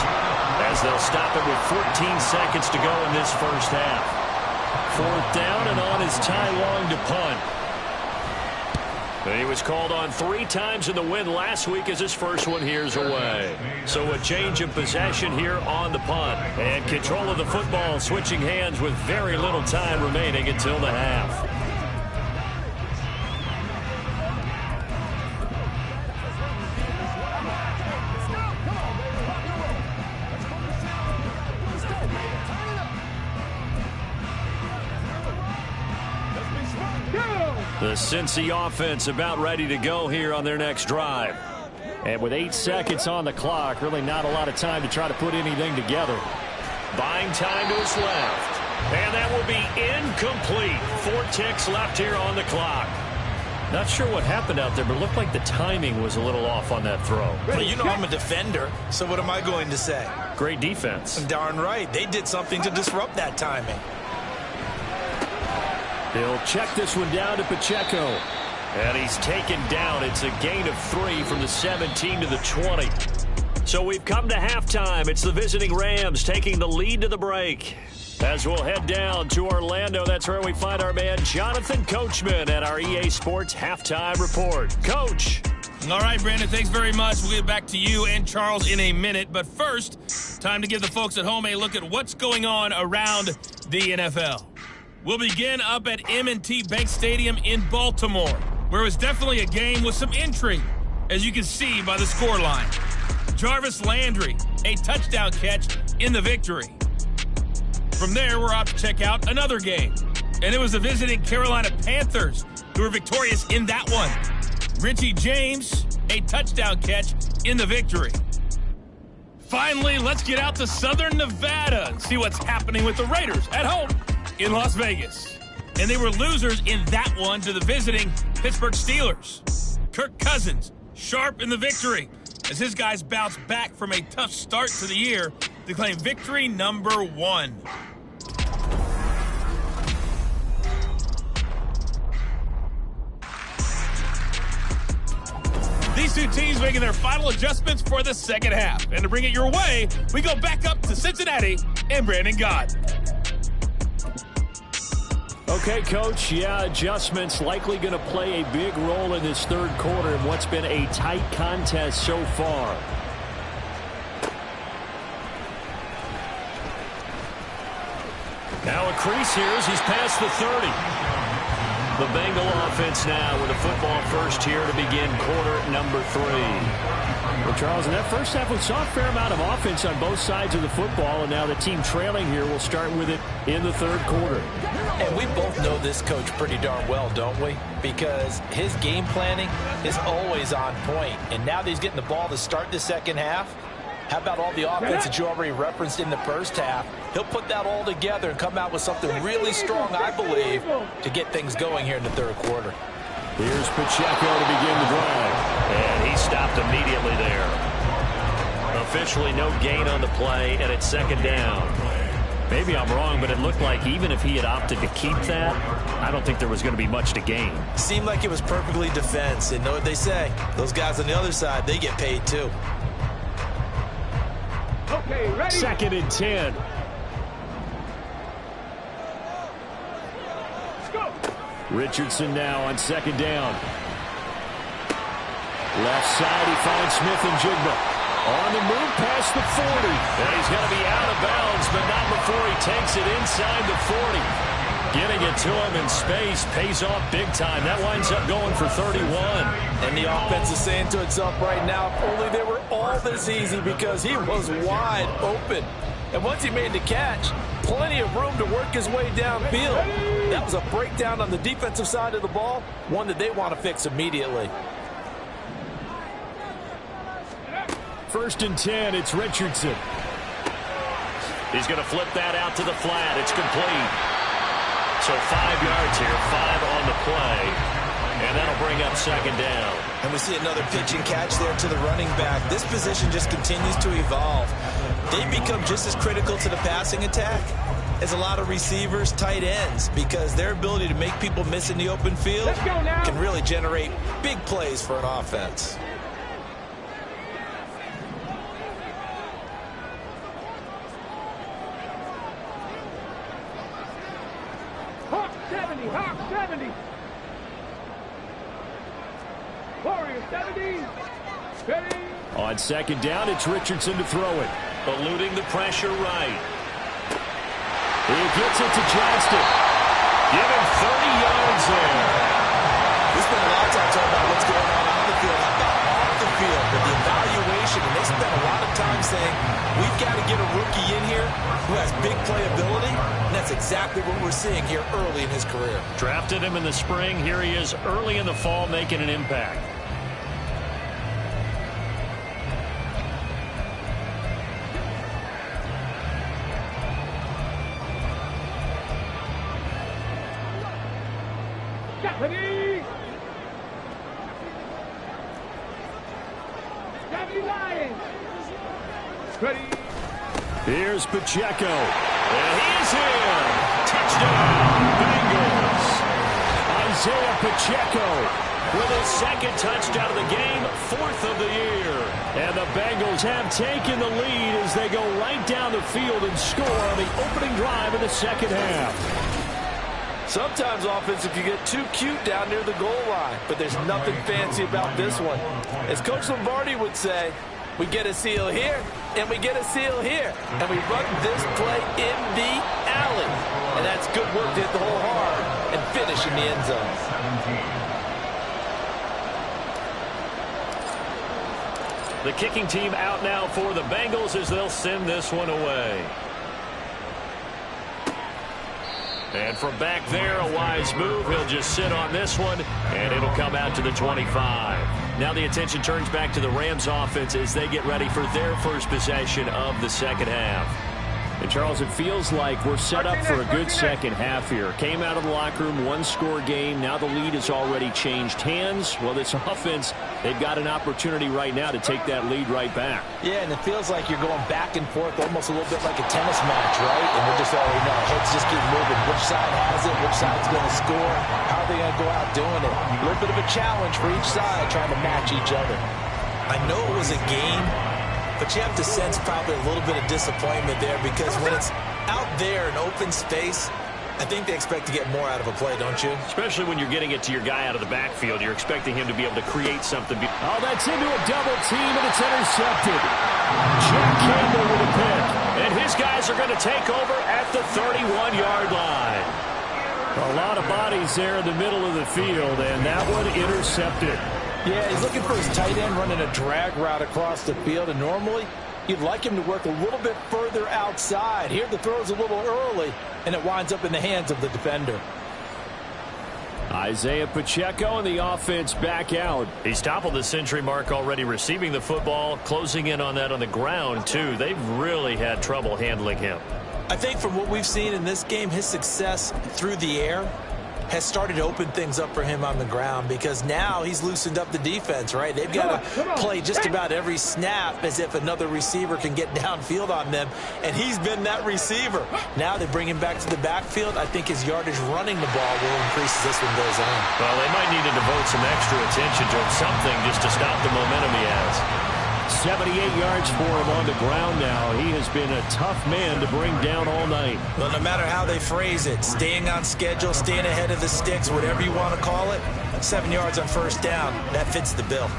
as they'll stop it with 14 seconds to go in this first half. 4th down, and on is Ty Long to punt. He was called on 3 times in the win last week as his first one here's away. So a change of possession here on the punt. And control of the football switching hands with very little time remaining until the half. The Cincy offense about ready to go here on their next drive. And with 8 seconds on the clock, really not a lot of time to try to put anything together. Buying time to his left. And that will be incomplete. 4 ticks left here on the clock. Not sure what happened out there, but it looked like the timing was a little off on that throw. Well, you know I'm a defender, so what am I going to say? Great defense. Darn right. They did something to disrupt that timing. He'll check this one down to Pacheco. And he's taken down. It's a gain of 3 from the 17 to the 20. So we've come to halftime. It's the visiting Rams taking the lead to the break. As we'll head down to Orlando, that's where we find our man Jonathan Coachman at our EA Sports Halftime Report. Coach. All right, Brandon, thanks very much. We'll get back to you and Charles in a minute. But first, time to give the folks at home a look at what's going on around the NFL. We'll begin up at M&T Bank Stadium in Baltimore, where it was definitely a game with some intrigue, as you can see by the scoreline. Jarvis Landry, a touchdown catch in the victory. From there, we're off to check out another game, and it was the visiting Carolina Panthers who were victorious in that one. Richie James, a touchdown catch in the victory. Finally, let's get out to Southern Nevada and see what's happening with the Raiders at home in Las Vegas. And they were losers in that one to the visiting Pittsburgh Steelers. Kirk Cousins, sharp in the victory, as his guys bounce back from a tough start to the year to claim victory number 1. These two teams making their final adjustments for the second half. And to bring it your way, we go back up to Cincinnati and Brandon Gott. Okay, Coach, adjustments likely going to play a big role in this third quarter in what's been a tight contest so far. Now a crease here as he's past the 30. The Bengal offense now with a football first here to begin quarter number 3. Well, Charles, in that first half, we saw a fair amount of offense on both sides of the football, and now the team trailing here will start with it in the third quarter. And we both know this coach pretty darn well, don't we? Because his game planning is always on point. And now that he's getting the ball to start the second half, how about all the offense that you already referenced in the first half? He'll put that all together and come out with something really strong, I believe, to get things going here in the third quarter. Here's Pacheco to begin the drive. And he stopped immediately there. Officially no gain on the play, and it's second down. Maybe I'm wrong, but it looked like even if he had opted to keep that, I don't think there was going to be much to gain. Seemed like it was perfectly defense. And know what they say? Those guys on the other side, they get paid too. Okay, ready? 2nd and 10. Let's go. Richardson now on 2nd down. Left side, he finds Smith and Jigba. On the move past the 40. And he's going to be out of bounds, but not before he takes it inside the 40. Getting it to him in space pays off big time. That winds up going for 31. And the offense is saying to itself right now, if only they were all this easy, because he was wide open. And once he made the catch, plenty of room to work his way downfield. That was a breakdown on the defensive side of the ball, one that they want to fix immediately. 1st and 10, it's Richardson. He's going to flip that out to the flat. It's complete. So 5 yards here, 5 on the play. And that'll bring up 2nd down. And we see another pitch and catch there to the running back. This position just continues to evolve. They become just as critical to the passing attack as a lot of receivers, tight ends, because their ability to make people miss in the open field can really generate big plays for an offense. 70, Hawk 70. Warrior 70. Ready. On second down, it's Richardson to throw it. Eluding the pressure right. He gets it to Johnston. Give him 30 yards there. We spent a lot of time talking about what's going on the field. How about off the field? But the evaluation, and they spent a lot of time saying, we've got to get a rookie in here who has big playability, and that's exactly what we're seeing here early in his career. Drafted him in the spring. Here he is early in the fall making an impact. Ready. 70 Lions. Ready. Here's Pacheco. And he's in. Touchdown, Bengals. Isaiah Pacheco With his second touchdown of the game, 4th of the year. And the Bengals have taken the lead as they go right down the field and score on the opening drive of the second half. Sometimes offense, if you get too cute down near the goal line, but there's nothing fancy about this one. As Coach Lombardi would say, we get a seal here, and we get a seal here, and we run this play in the alley. And that's good work to hit the hole hard and finish in the end zone. The kicking team out now for the Bengals as they'll send this one away. And from back there, a wise move. He'll just sit on this one, and it'll come out to the 25. Now the attention turns back to the Rams offense as they get ready for their first possession of the second half. And, Charles, it feels like we're set up for a good second half here. Came out of the locker room, one-score game. Now the lead has already changed hands. Well, this offense, they've got an opportunity right now to take that lead right back. Yeah, and it feels like you're going back and forth almost a little bit like a tennis match, right? And we're just already know, heads just keep moving. Which side has it? Which side's going to score? How are they going to go out doing it? A little bit of a challenge for each side trying to match each other. I know it was a game, but you have to sense probably a little bit of disappointment there because when it's out there in open space, I think they expect to get more out of a play, don't you? Especially when you're getting it to your guy out of the backfield. You're expecting him to be able to create something. Oh, that's into a double team, and it's intercepted. Jack Campbell with a pick. And his guys are going to take over at the 31-yard line. A lot of bodies there in the middle of the field, and that one intercepted. Yeah, he's looking for his tight end running a drag route across the field, and normally you'd like him to work a little bit further outside. Here the throw's a little early, and it winds up in the hands of the defender. Isaiah Pacheco and the offense back out. He's toppled the century mark already receiving the football, closing in on that on the ground, too. They've really had trouble handling him. I think from what we've seen in this game, his success through the air has started to open things up for him on the ground because now he's loosened up the defense, right? They've got to play just about every snap as if another receiver can get downfield on them, and he's been that receiver. Now they bring him back to the backfield. I think his yardage running the ball will increase as this one goes on. Well, they might need to devote some extra attention to him, something just to stop the momentum he has. 78 yards for him on the ground now. He has been a tough man to bring down all night. Well, no matter how they phrase it, staying on schedule, staying ahead of the sticks, whatever you want to call it, 7 yards on first down, that fits the bill.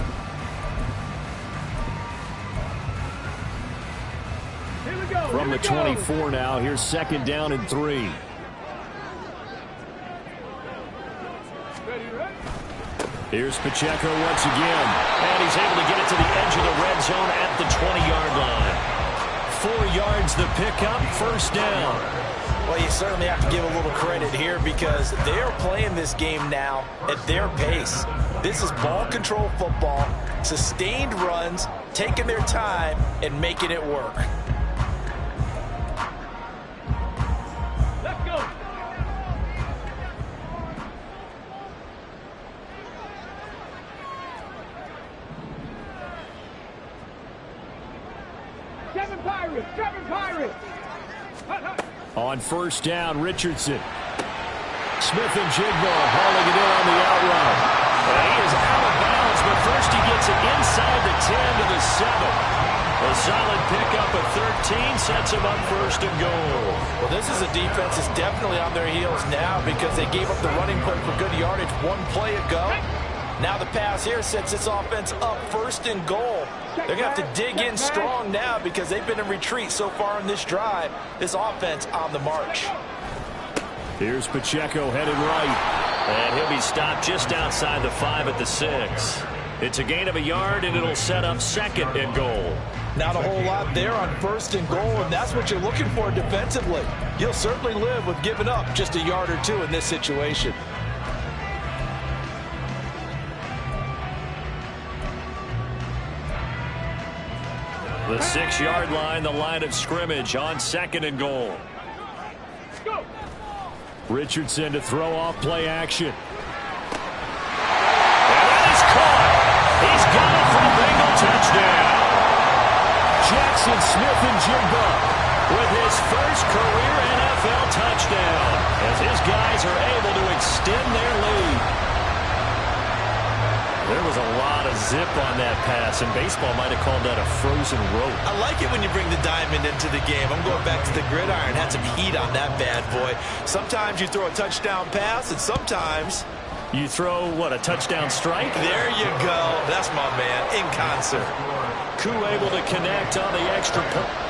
From the 24 now, here's second down and 3. Here's Pacheco once again. And he's able to get it to the edge of the red zone at the 20-yard line. 4 yards the pickup, first down. Well, you certainly have to give a little credit here because they're playing this game now at their pace. This is ball control football, sustained runs, taking their time, and making it work. Let's go. Seven Pirates! On first down, Richardson. Smith and Jigba hauling it in on the out route. He is out of bounds, but first he gets it inside the 10 to the 7. A solid pickup of 13 sets him up first and goal. Well, this is a defense that's definitely on their heels now because they gave up the running play for good yardage one play ago. Now the pass here sets this offense up first and goal. They're going to have to dig in strong now because they've been in retreat so far in this drive. This offense on the march. Here's Pacheco headed right. And he'll be stopped just outside the 5 at the 6. It's a gain of a yard, and it'll set up second and goal. Not a whole lot there on first and goal, and that's what you're looking for defensively. You'll certainly live with giving up just a yard or two in this situation. The 6-yard line, the line of scrimmage on second and goal. Richardson to throw off play action. And that is caught. He's got it for a Bengal touchdown. Jackson Smith-Njigba with his first career NFL touchdown as his guys are able to extend their lead. There was a lot of zip on that pass, and baseball might have called that a frozen rope. I like it when you bring the diamond into the game. I'm going back to the gridiron. Had some heat on that bad boy. Sometimes you throw a touchdown pass, and sometimes you throw, what, a touchdown strike? There you go. That's my man, in concert. Koo able to connect on the extra point.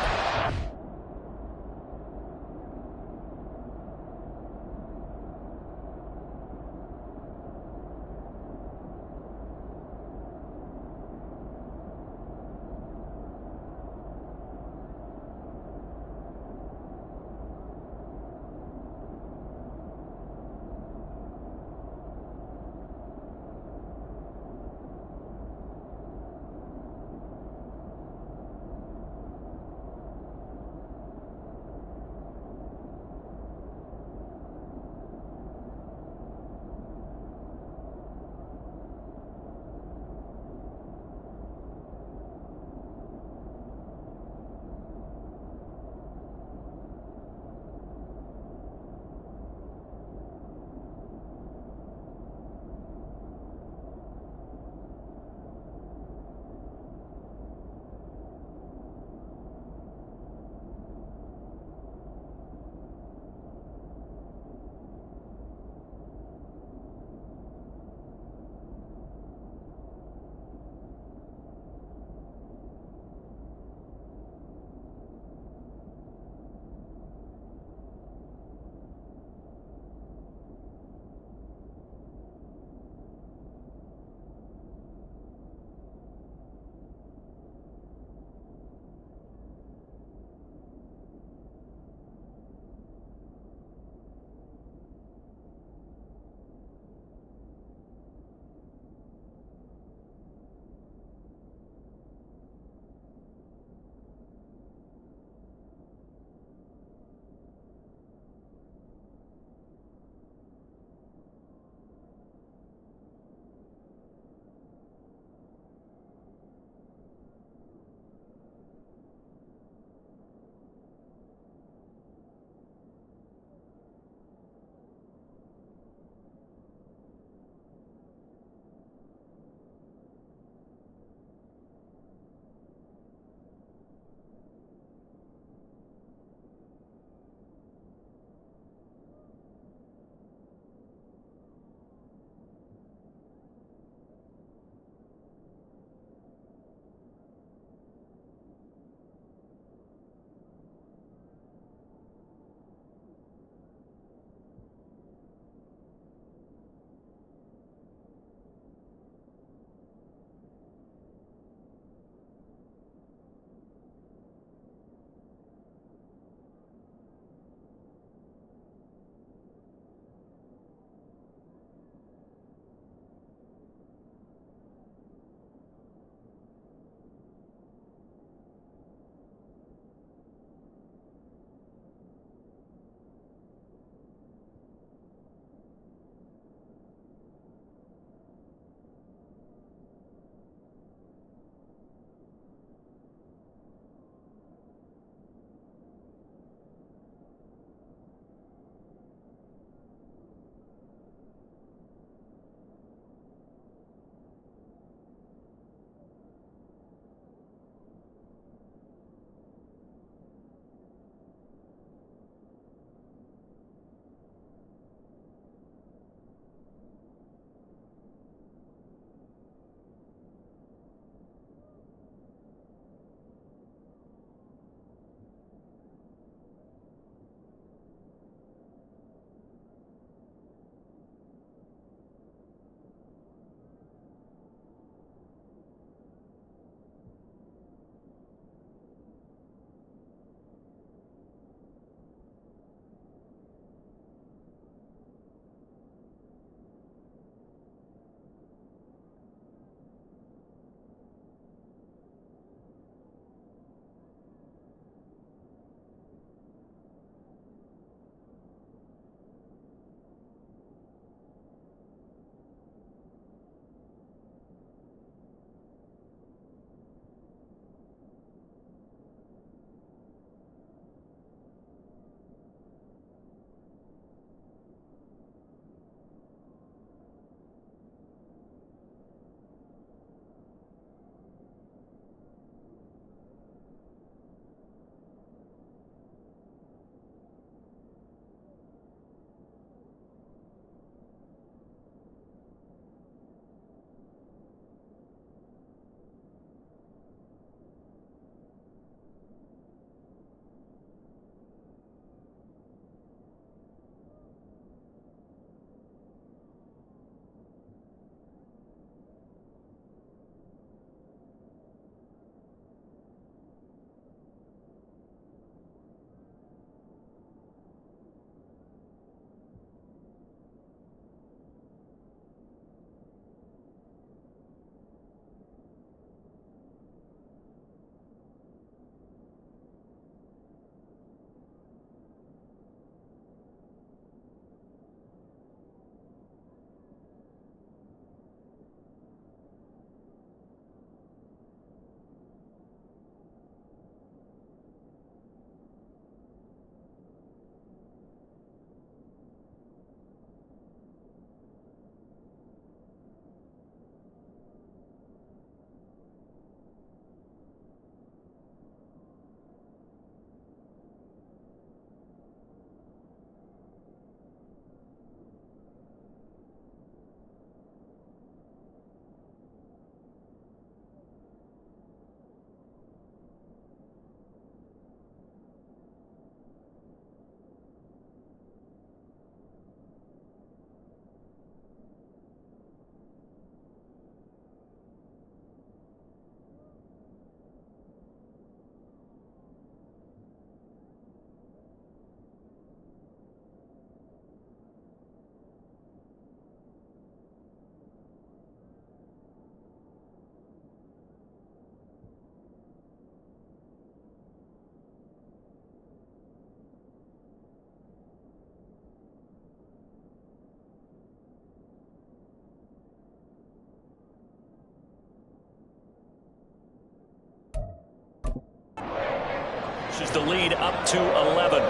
the lead up to 11.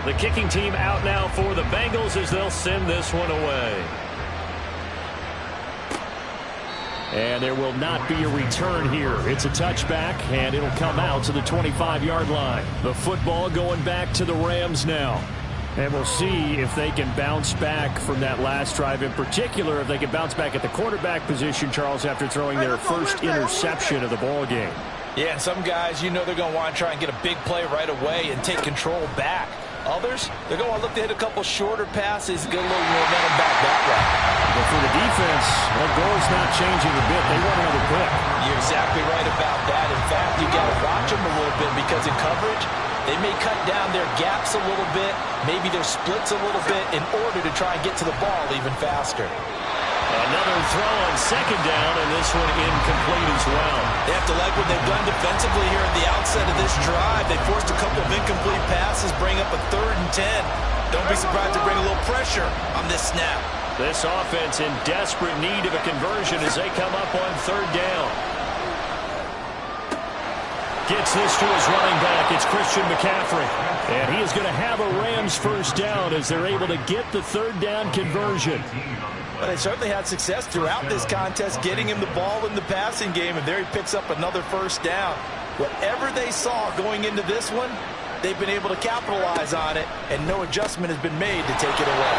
The kicking team out now for the Bengals as they'll send this one away. And there will not be a return here. It's a touchback, and it'll come out to the 25-yard line. The football going back to the Rams now. And we'll see if they can bounce back from that last drive. In particular, if they can bounce back at the quarterback position, Charles, after throwing their first interception of the ball game. Yeah, and some guys, you know they're going to want to try and get a big play right away and take control back. Others, they're going to look to hit a couple shorter passes, get a little momentum back that way. But for the defense, that goal's not changing a bit. They want another pick. You're exactly right about that. In fact, you got to watch them a little bit because in coverage, they may cut down their gaps a little bit, maybe their splits a little bit in order to try and get to the ball even faster. Another throw on second down, and this one incomplete as well. They have to like what they've done defensively here at the outset of this drive. They forced a couple of incomplete passes, bring up a 3rd and 10. Don't be surprised to bring a little pressure on this snap. This offense in desperate need of a conversion as they come up on 3rd down. Gets this to his running back. It's Christian McCaffrey. And he is going to have a Rams first down as they're able to get the 3rd down conversion. But they certainly had success throughout this contest, getting him the ball in the passing game, and there he picks up another first down. Whatever they saw going into this one, they've been able to capitalize on it, and no adjustment has been made to take it away.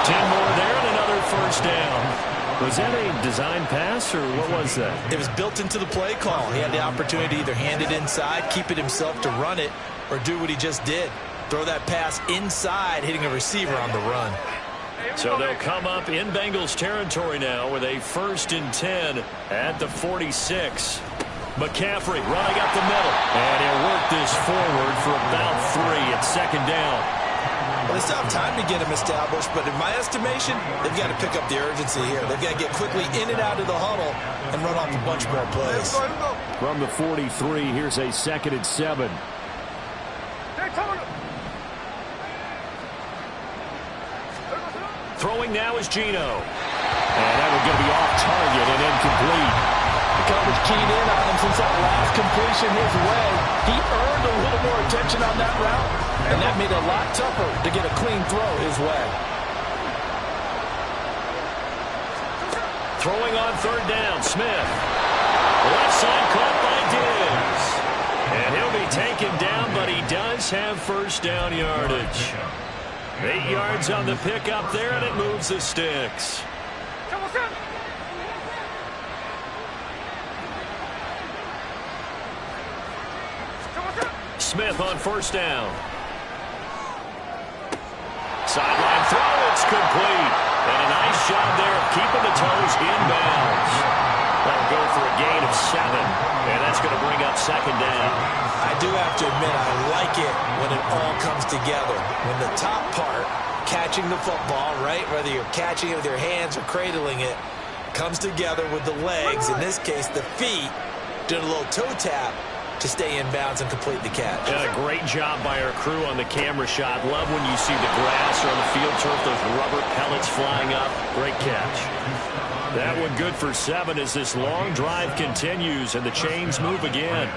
10 more there and another first down. Was that a design pass, or what was that? It was built into the play call. He had the opportunity to either hand it inside, keep it himself to run it, or do what he just did. Throw that pass inside, hitting a receiver on the run. So they'll come up in Bengals territory now with a 1st and 10 at the 46. McCaffrey running up the middle. And he'll work this forward for about 3 at 2nd down. Well, they still have time to get him established, but in my estimation, they've got to pick up the urgency here. They've got to get quickly in and out of the huddle and run off a bunch more plays. From the 43, here's a 2nd and 7. Throwing now is Geno. And that will going to be off target and incomplete. The coverage keyed in on him since that last completion his way. He earned a little more attention on that route, and that made it a lot tougher to get a clean throw his way. Throwing on 3rd down, Smith. Left side caught by Diggs. And he'll be taken down, but he does have first down yardage. 8 yards on the pickup there, and it moves the sticks. Smith on 1st down. Sideline throw, it's complete. And a nice job there of keeping the toes inbounds. That'll go for a gain of 7, and that's going to bring up 2nd down. I do have to admit, I like it when it all comes together. When the top part, catching the football, right, whether you're catching it with your hands or cradling it, comes together with the legs, in this case the feet, doing a little toe tap to stay in bounds and complete the catch. And a great job by our crew on the camera shot. Love when you see the grass or on the field turf, those rubber pellets flying up. Great catch. That one good for 7 as this long drive continues and the chains move again.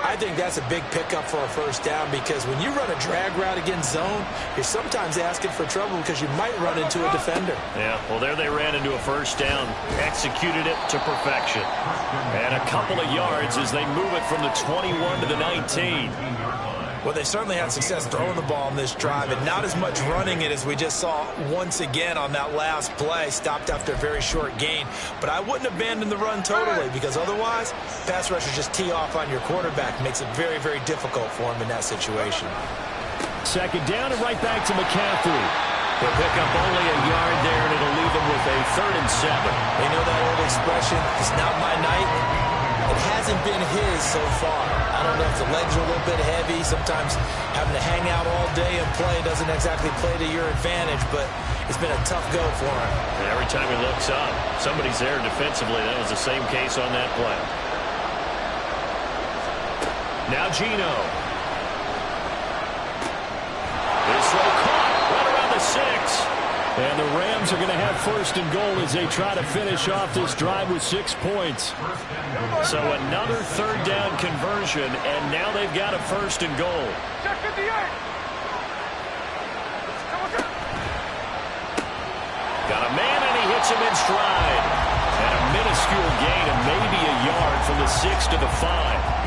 I think that's a big pickup for a first down because when you run a drag route against zone, you're sometimes asking for trouble because you might run into a defender. Yeah, well, there they ran into a first down, executed it to perfection. And a couple of yards as they move it from the 21 to the 19. Well, they certainly had success throwing the ball in this drive and not as much running it as we just saw once again on that last play. Stopped after a very short gain. But I wouldn't abandon the run totally because otherwise, pass rushers just tee off on your quarterback. Makes it very, very difficult for him in that situation. 2nd down and right back to McCaffrey. He'll pick up only a yard there, and it'll leave him with a 3rd and 7. You know that old expression, it's not my night. It hasn't been his so far. I don't know if the legs are a little bit heavy. Sometimes having to hang out all day and play doesn't exactly play to your advantage, but it's been a tough go for him. And every time he looks up, somebody's there defensively. That was the same case on that play. Now Geno. This throw caught right around the 6. And the Rams are going to have first and goal as they try to finish off this drive with 6 points. So another third down conversion, and now they've got a first and goal. Got a man, and he hits him in stride. And a minuscule gain of maybe a yard from the 6 to the 5.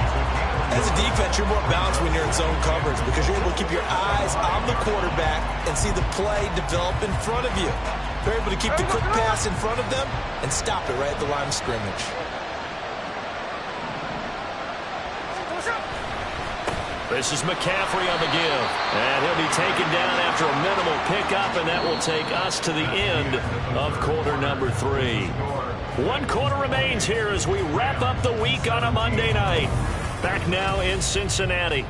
As a defense, you're more balanced when you're in zone coverage because you're able to keep your eyes on the quarterback and see the play develop in front of you. You're able to keep the quick pass in front of them and stop it right at the line of scrimmage. This is McCaffrey on the give. And he'll be taken down after a minimal pickup, and that will take us to the end of quarter number 3. 1 quarter remains here as we wrap up the week on a Monday night. Back now in Cincinnati.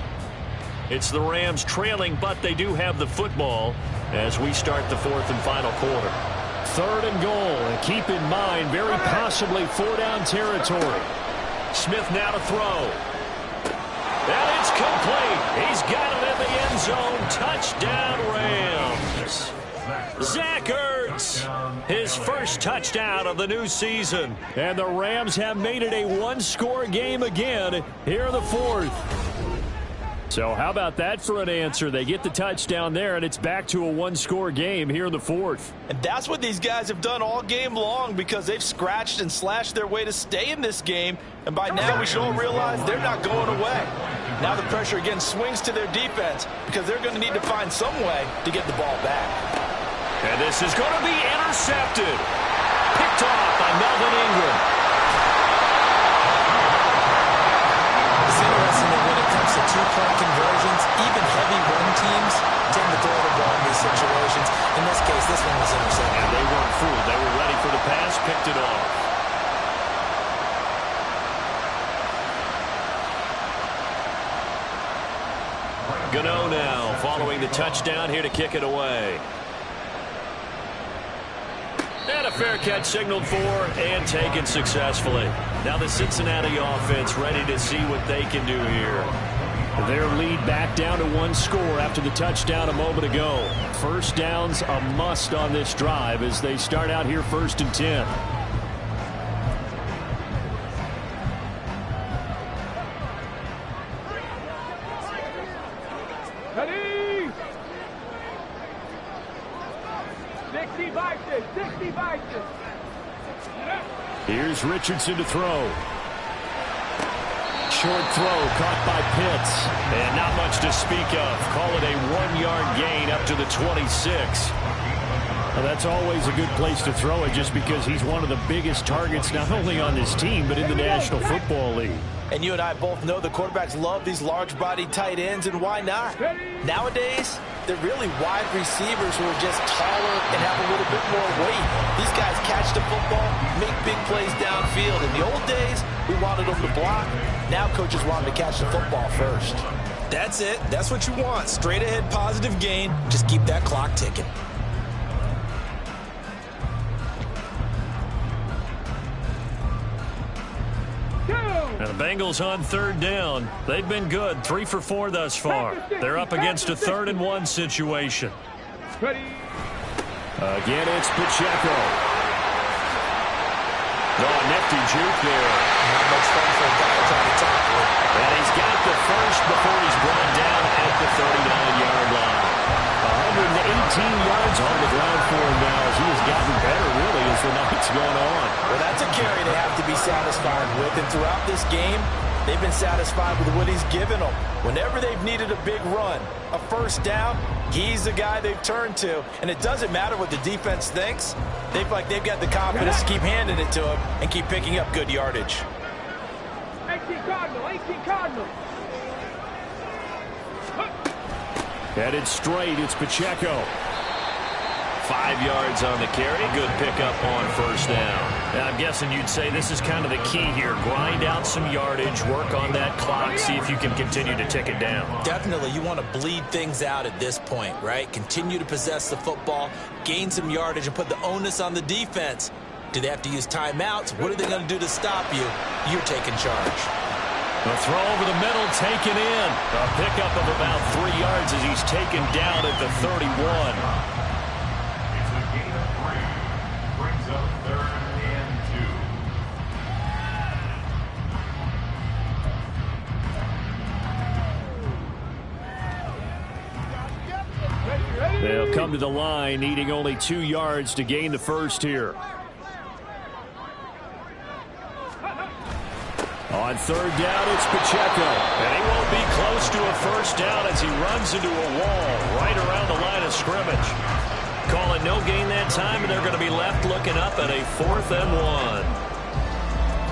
It's the Rams trailing, but they do have the football as we start the 4th and final quarter. 3rd and goal, and keep in mind, very possibly 4-down territory. Smith now to throw. And it's complete. He's got it in the end zone. Touchdown, Rams. Zach Ertz, his first touchdown of the new season. And the Rams have made it a 1-score game again here in the 4th. So how about that for an answer? They get the touchdown there, and it's back to a 1-score game here in the 4th. And that's what these guys have done all game long because they've scratched and slashed their way to stay in this game. And by now, we should all realize they're not going away. Now the pressure again swings to their defense because they're going to need to find some way to get the ball back. And this is going to be intercepted. Picked off by Melvin Ingram. It's interesting that when it comes to 2-point conversions, even heavy run teams tend to throw the ball in these situations. In this case, this one was intercepted. And they weren't fooled. They were ready for the pass, picked it off. Gano now following the touchdown here to kick it away. And a fair catch signaled for and taken successfully. Now the Cincinnati offense ready to see what they can do here. Their lead back down to 1 score after the touchdown a moment ago. First down's a must on this drive as they start out here 1st and 10. Ready? 60 Vikings, 60 Vikings. Here's Richardson to throw. Short throw caught by Pitts. And not much to speak of. Call it a 1-yard gain up to the 26. Well, that's always a good place to throw it just because he's one of the biggest targets not only on this team but in the National Football League. And you and I both know the quarterbacks love these large-bodied tight ends, and why not? Nowadays, they're really wide receivers who are just taller and have a little bit more weight. These guys catch the football, make big plays downfield. In the old days, we wanted them to block. Now coaches want them to catch the football first. That's it. That's what you want. Straight ahead, positive gain. Just keep that clock ticking. And the Bengals on 3rd down. They've been good. 3 for 4 thus far. They're up against a 3rd and 1 situation. Again, it's Pacheco. Oh, nifty juke there. Not much fun for a guy trying to tackle it. And he's got the first before he's brought down at the 39-yard line. 118 yards on the ground for him now as he has gotten better, really, as the night's going on. Well, that's a carry they have to be satisfied with. And throughout this game, they've been satisfied with what he's given them. Whenever they've needed a big run, a first down, he's the guy they've turned to. And it doesn't matter what the defense thinks. They feel like they've got the confidence to keep handing it to him and keep picking up good yardage. 18 Cardinal. Headed straight, it's Pacheco. 5 yards on the carry. Good pickup on first down. And I'm guessing you'd say this is kind of the key here. Grind out some yardage, work on that clock, see if you can continue to tick it down. Definitely, you want to bleed things out at this point, right? Continue to possess the football, gain some yardage, and put the onus on the defense. Do they have to use timeouts? What are they going to do to stop you? You're taking charge. A throw over the middle, taken in. A pickup of about 3 yards as he's taken down at the 31. They'll come to the line, needing only 2 yards to gain the first here. On third down, it's Pacheco. And he won't be close to a first down as he runs into a wall right around the line of scrimmage. Call it no gain that time, and they're going to be left looking up at a 4th and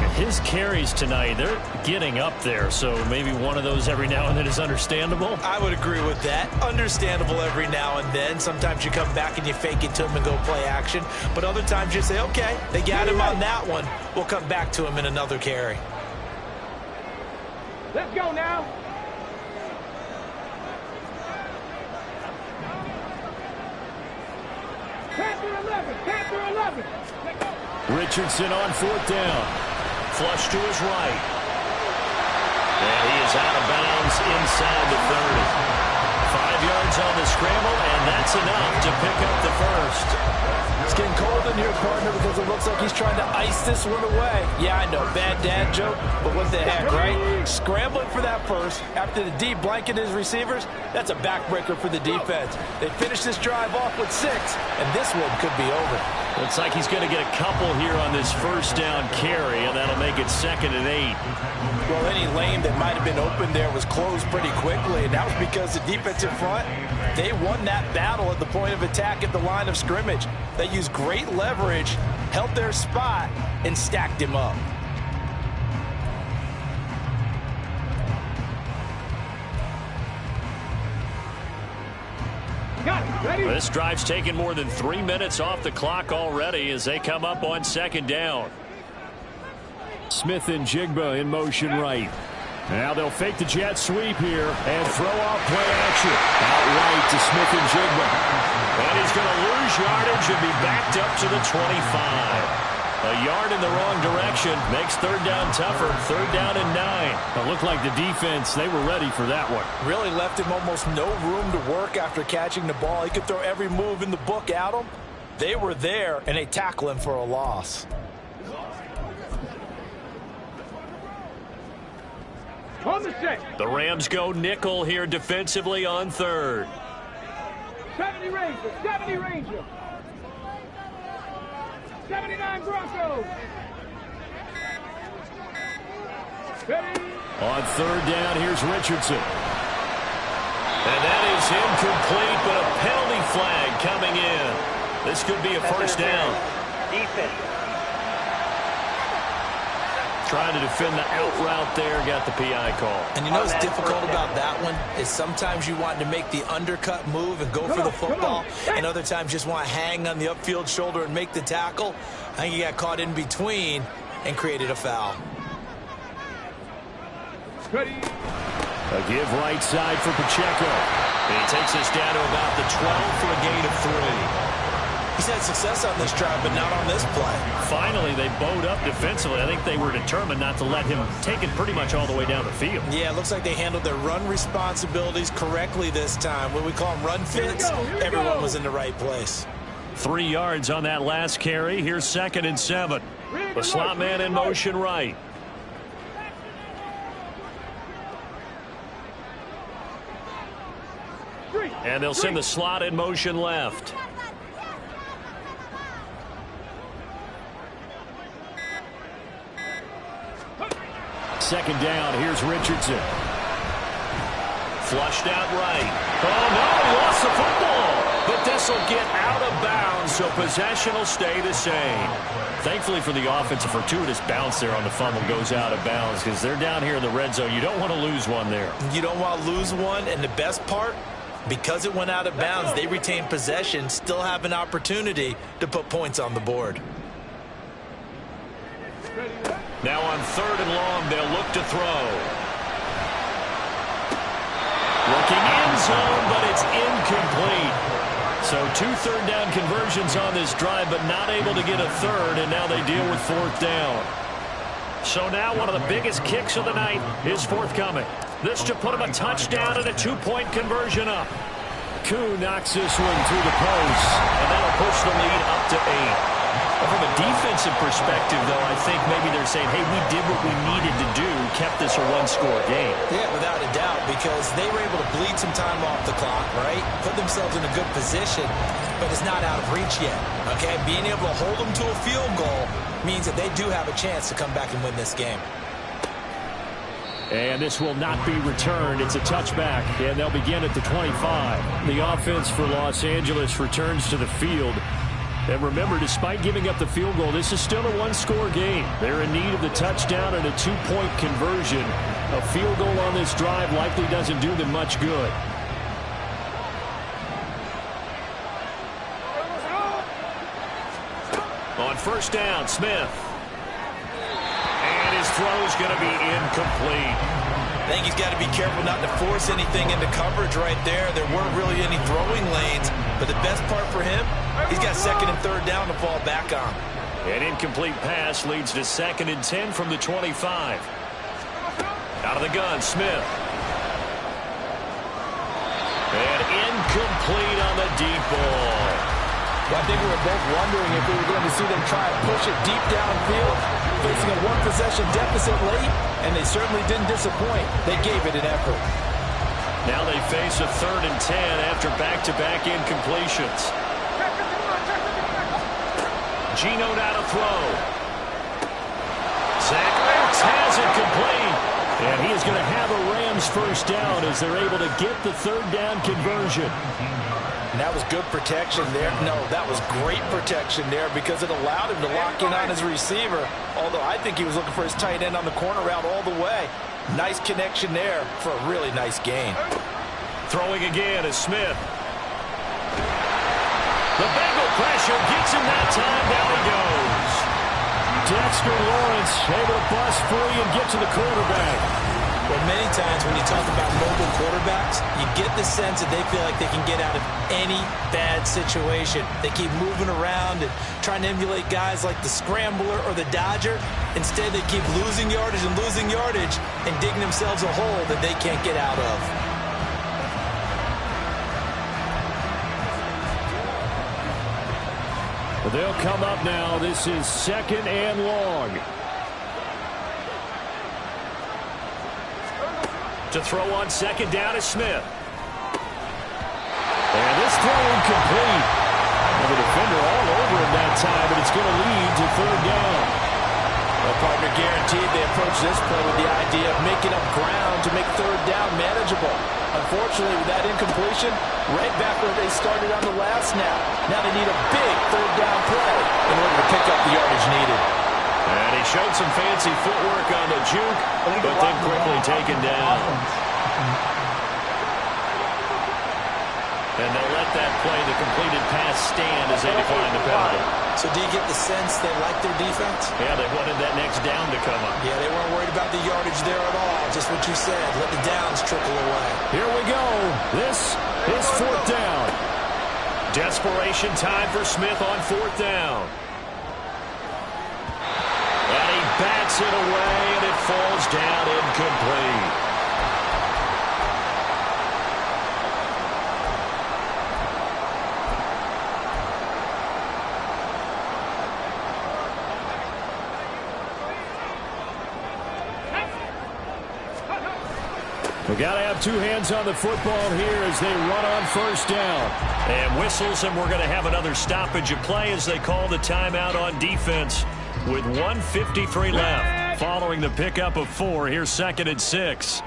1. His carries tonight, they're getting up there, so maybe one of those every now and then is understandable. I would agree with that. Understandable every now and then. Sometimes you come back and you fake it to him and go play action. But other times you say, okay, they got him on that one. We'll come back to him in another carry. Let's go now. Panther 11. Richardson on 4th down. Flush to his right. And he is out of bounds inside the 30. 5 yards on the scramble, and that's enough to pick up the first. It's getting cold in here, partner, because it looks like he's trying to ice this one away. Yeah, I know, bad dad joke, but what the heck, right? Scrambling for that first after the D blanketed his receivers, that's a backbreaker for the defense. They finished this drive off with 6, and this one could be over. Looks like he's going to get a couple here on this first down carry, and that'll make it 2nd and 8. Well, any lane that might have been open there was closed pretty quickly, and that was because the defensive front, they won that battle at the point of attack at the line of scrimmage. They used great leverage, held their spot, and stacked him up. This drive's taken more than 3 minutes off the clock already as they come up on 2nd down. Smith and Jigba in motion right. Now they'll fake the jet sweep here and throw off play action. Out right to Smith and Jigba. And he's going to lose yardage and be backed up to the 25. A yard in the wrong direction makes 3rd down tougher. 3rd down and 9. It looked like the defense, they were ready for that one. Really left him almost no room to work after catching the ball. He could throw every move in the book at him. They were there, and they tackle him for a loss. The Rams go nickel here defensively on 3rd. 70 Ranger. 79 Broncos. On 3rd down, here's Richardson. And that is incomplete, but a penalty flag coming in. This could be a first down. Defense. Trying to defend the out route there, got the PI call. And you know what's difficult about that one is sometimes you want to make the undercut move and go for the football, and other times just want to hang on the upfield shoulder and make the tackle. I think he got caught in between and created a foul. A give right side for Pacheco. And he takes us down to about the 12 for a gain of 3. He's had success on this drive, but not on this play. Finally, they bowed up defensively. I think they were determined not to let him take it pretty much all the way down the field. Yeah, it looks like they handled their run responsibilities correctly this time. When we call them run fits, everyone was in the right place. 3 yards on that last carry. Here's 2nd and 7. The slot man in motion right. And they'll send the slot in motion left. Second down, here's Richardson. Flushed out right. Oh, no, he lost the football. But this will get out of bounds, so possession will stay the same. Thankfully for the offense, a fortuitous bounce there on the fumble goes out of bounds because they're down here in the red zone. You don't want to lose one there. You don't want to lose one, and the best part, because it went out of bounds, they retain possession, still have an opportunity to put points on the board. Now on 3rd and long, they'll look to throw. Looking end zone, but it's incomplete. So 2 third down conversions on this drive, but not able to get a third, and now they deal with 4th down. So now one of the biggest kicks of the night is forthcoming. This to put him a touchdown and a 2-point conversion up. Koo knocks this one through the post, and that'll push the lead up to 8. From a defensive perspective, though, I think maybe they're saying, hey, we did what we needed to do, kept this a one-score game. Yeah, without a doubt, because they were able to bleed some time off the clock, right? Put themselves in a good position, but it's not out of reach yet, okay? Being able to hold them to a field goal means that they do have a chance to come back and win this game. And this will not be returned. It's a touchback, and they'll begin at the 25. The offense for Los Angeles returns to the field. And remember, despite giving up the field goal, this is still a one-score game. They're in need of the touchdown and a two-point conversion. A field goal on this drive likely doesn't do them much good. On first down, Smith. And his throw's going to be incomplete. I think he's got to be careful not to force anything into coverage right there. There weren't really any throwing lanes, but the best part for him, he's got second and third down to fall back on. An incomplete pass leads to 2nd and 10 from the 25. Out of the gun, Smith. And incomplete on the deep ball. Well, I think we were both wondering if we were going to see them try and push it deep downfield, facing a one-possession deficit late, and they certainly didn't disappoint. They gave it an effort. Now they face a 3rd and 10 after back-to-back incompletions. Geno now to throw. Zach Ertz has it complete. And he is going to have a Rams first down as they're able to get the 3rd down conversion. And that was good protection there. No, that was great protection there because it allowed him to lock in on his receiver. Although I think he was looking for his tight end on the corner route all the way. Nice connection there for a really nice gain. Throwing again is Smith. The Bengal pressure gets him that time. Down he goes. Dexter Lawrence able to bust free and get to the quarterback. Well, many times when you talk about mobile quarterbacks, you get the sense that they feel like they can get out of any bad situation. They keep moving around and trying to emulate guys like the Scrambler or the Dodger. Instead, they keep losing yardage and digging themselves a hole that they can't get out of. They'll come up now. This is 2nd and long. To throw on 2nd down is Smith. And this throw incomplete. And the defender all over him that time, but it's going to lead to 3rd down. Well, partner, guaranteed they approach this play with the idea of making up ground to make 3rd down manageable. Unfortunately, with that incompletion, right back where they started on the last snap. Now they need a big 3rd down play in order to pick up the yardage needed. And he showed some fancy footwork on the juke, but then quickly taken down. And they'll let that play, the completed pass, stand as they decline the penalty. So do you get the sense they like their defense? Yeah, they wanted that next down to come up. Yeah, they weren't worried about the yardage there at all. Just what you said. Let the downs trickle away. Here we go. This is 4th down. Desperation time for Smith on 4th down. And he bats it away, and it falls down incomplete. We got to have two hands on the football here as they run on 1st down. And whistles, and we're going to have another stoppage of play as they call the timeout on defense with 1:53 left. Following the pickup of 4, here's 2nd and 6.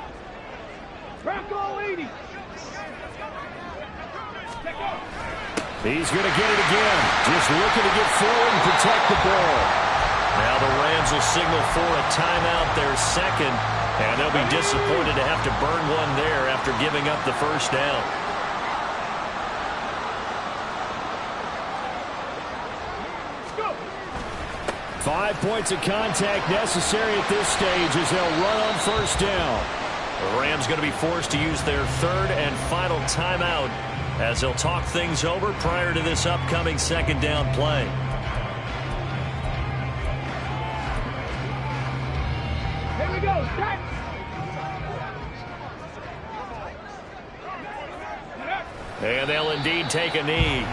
He's going to get it again. Just looking to get forward and protect the ball. Now the Rams will signal for a timeout, their 2nd. And they'll be disappointed to have to burn one there after giving up the 1st down. Go. 5 points of contact necessary at this stage as they'll run on 1st down. The Rams going to be forced to use their 3rd and final timeout as they'll talk things over prior to this upcoming 2nd down play. Here we go. Start. And they'll indeed take a knee.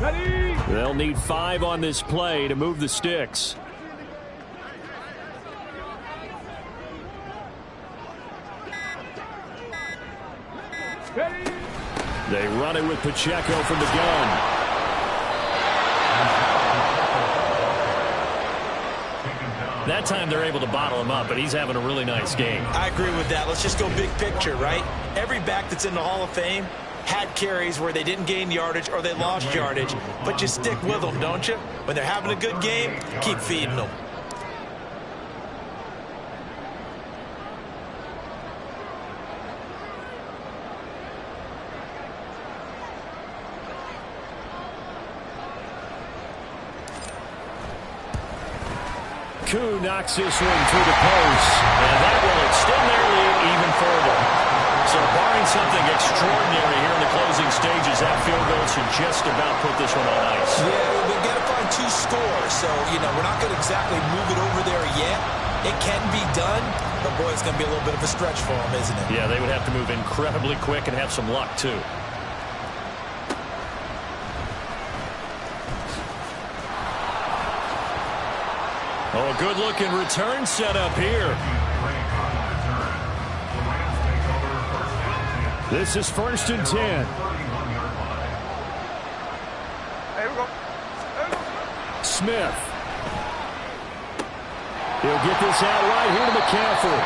Ready? They'll need 5 on this play to move the sticks. Ready? They run it with Pacheco from the gun. That time they're able to bottle him up, but he's having a really nice game. I agree with that. Let's just go big picture, right? Every back that's in the Hall of Fame had carries where they didn't gain yardage or they lost yardage, but you stick with them, don't you? When they're having a good game, keep feeding them. Koo knocks this one through the post, and that will extend their lead even further. So barring something extraordinary here in the closing stages, that field goal should just about put this one on ice. Yeah, they've got to find 2 scores, so, we're not going to exactly move it over there yet. It can be done, but, boy, it's going to be a little bit of a stretch for them, isn't it? Yeah, they would have to move incredibly quick and have some luck, too. Oh, a good-looking return set up here. This is 1st and 10. There we go. Smith. He'll get this out right here to McCaffrey.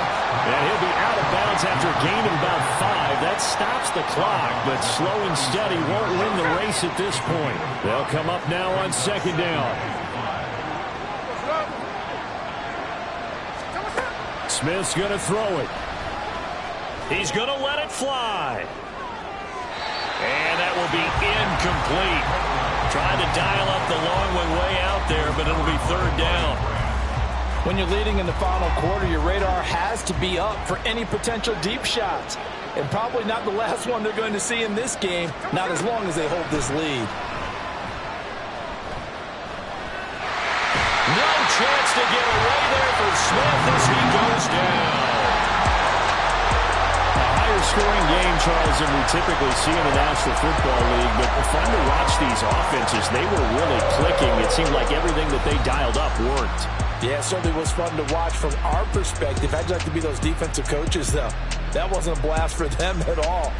And he'll be out of bounds after a gain of about 5. That stops the clock, but slow and steady won't win the race at this point. They'll come up now on 2nd down. Smith's going to throw it. He's going to let it fly. And that will be incomplete. Trying to dial up the long way out there, but it'll be 3rd down. When you're leading in the final quarter, your radar has to be up for any potential deep shots. And probably not the last one they're going to see in this game, not as long as they hold this lead. No chance to get away there for Smith as he goes down. A higher scoring game, Charles, than we typically see in the National Football League, but fun to watch these offenses. They were really clicking. It seemed like everything that they dialed up worked. Yeah, it certainly was fun to watch from our perspective. I'd like to be those defensive coaches, though. That wasn't a blast for them at all.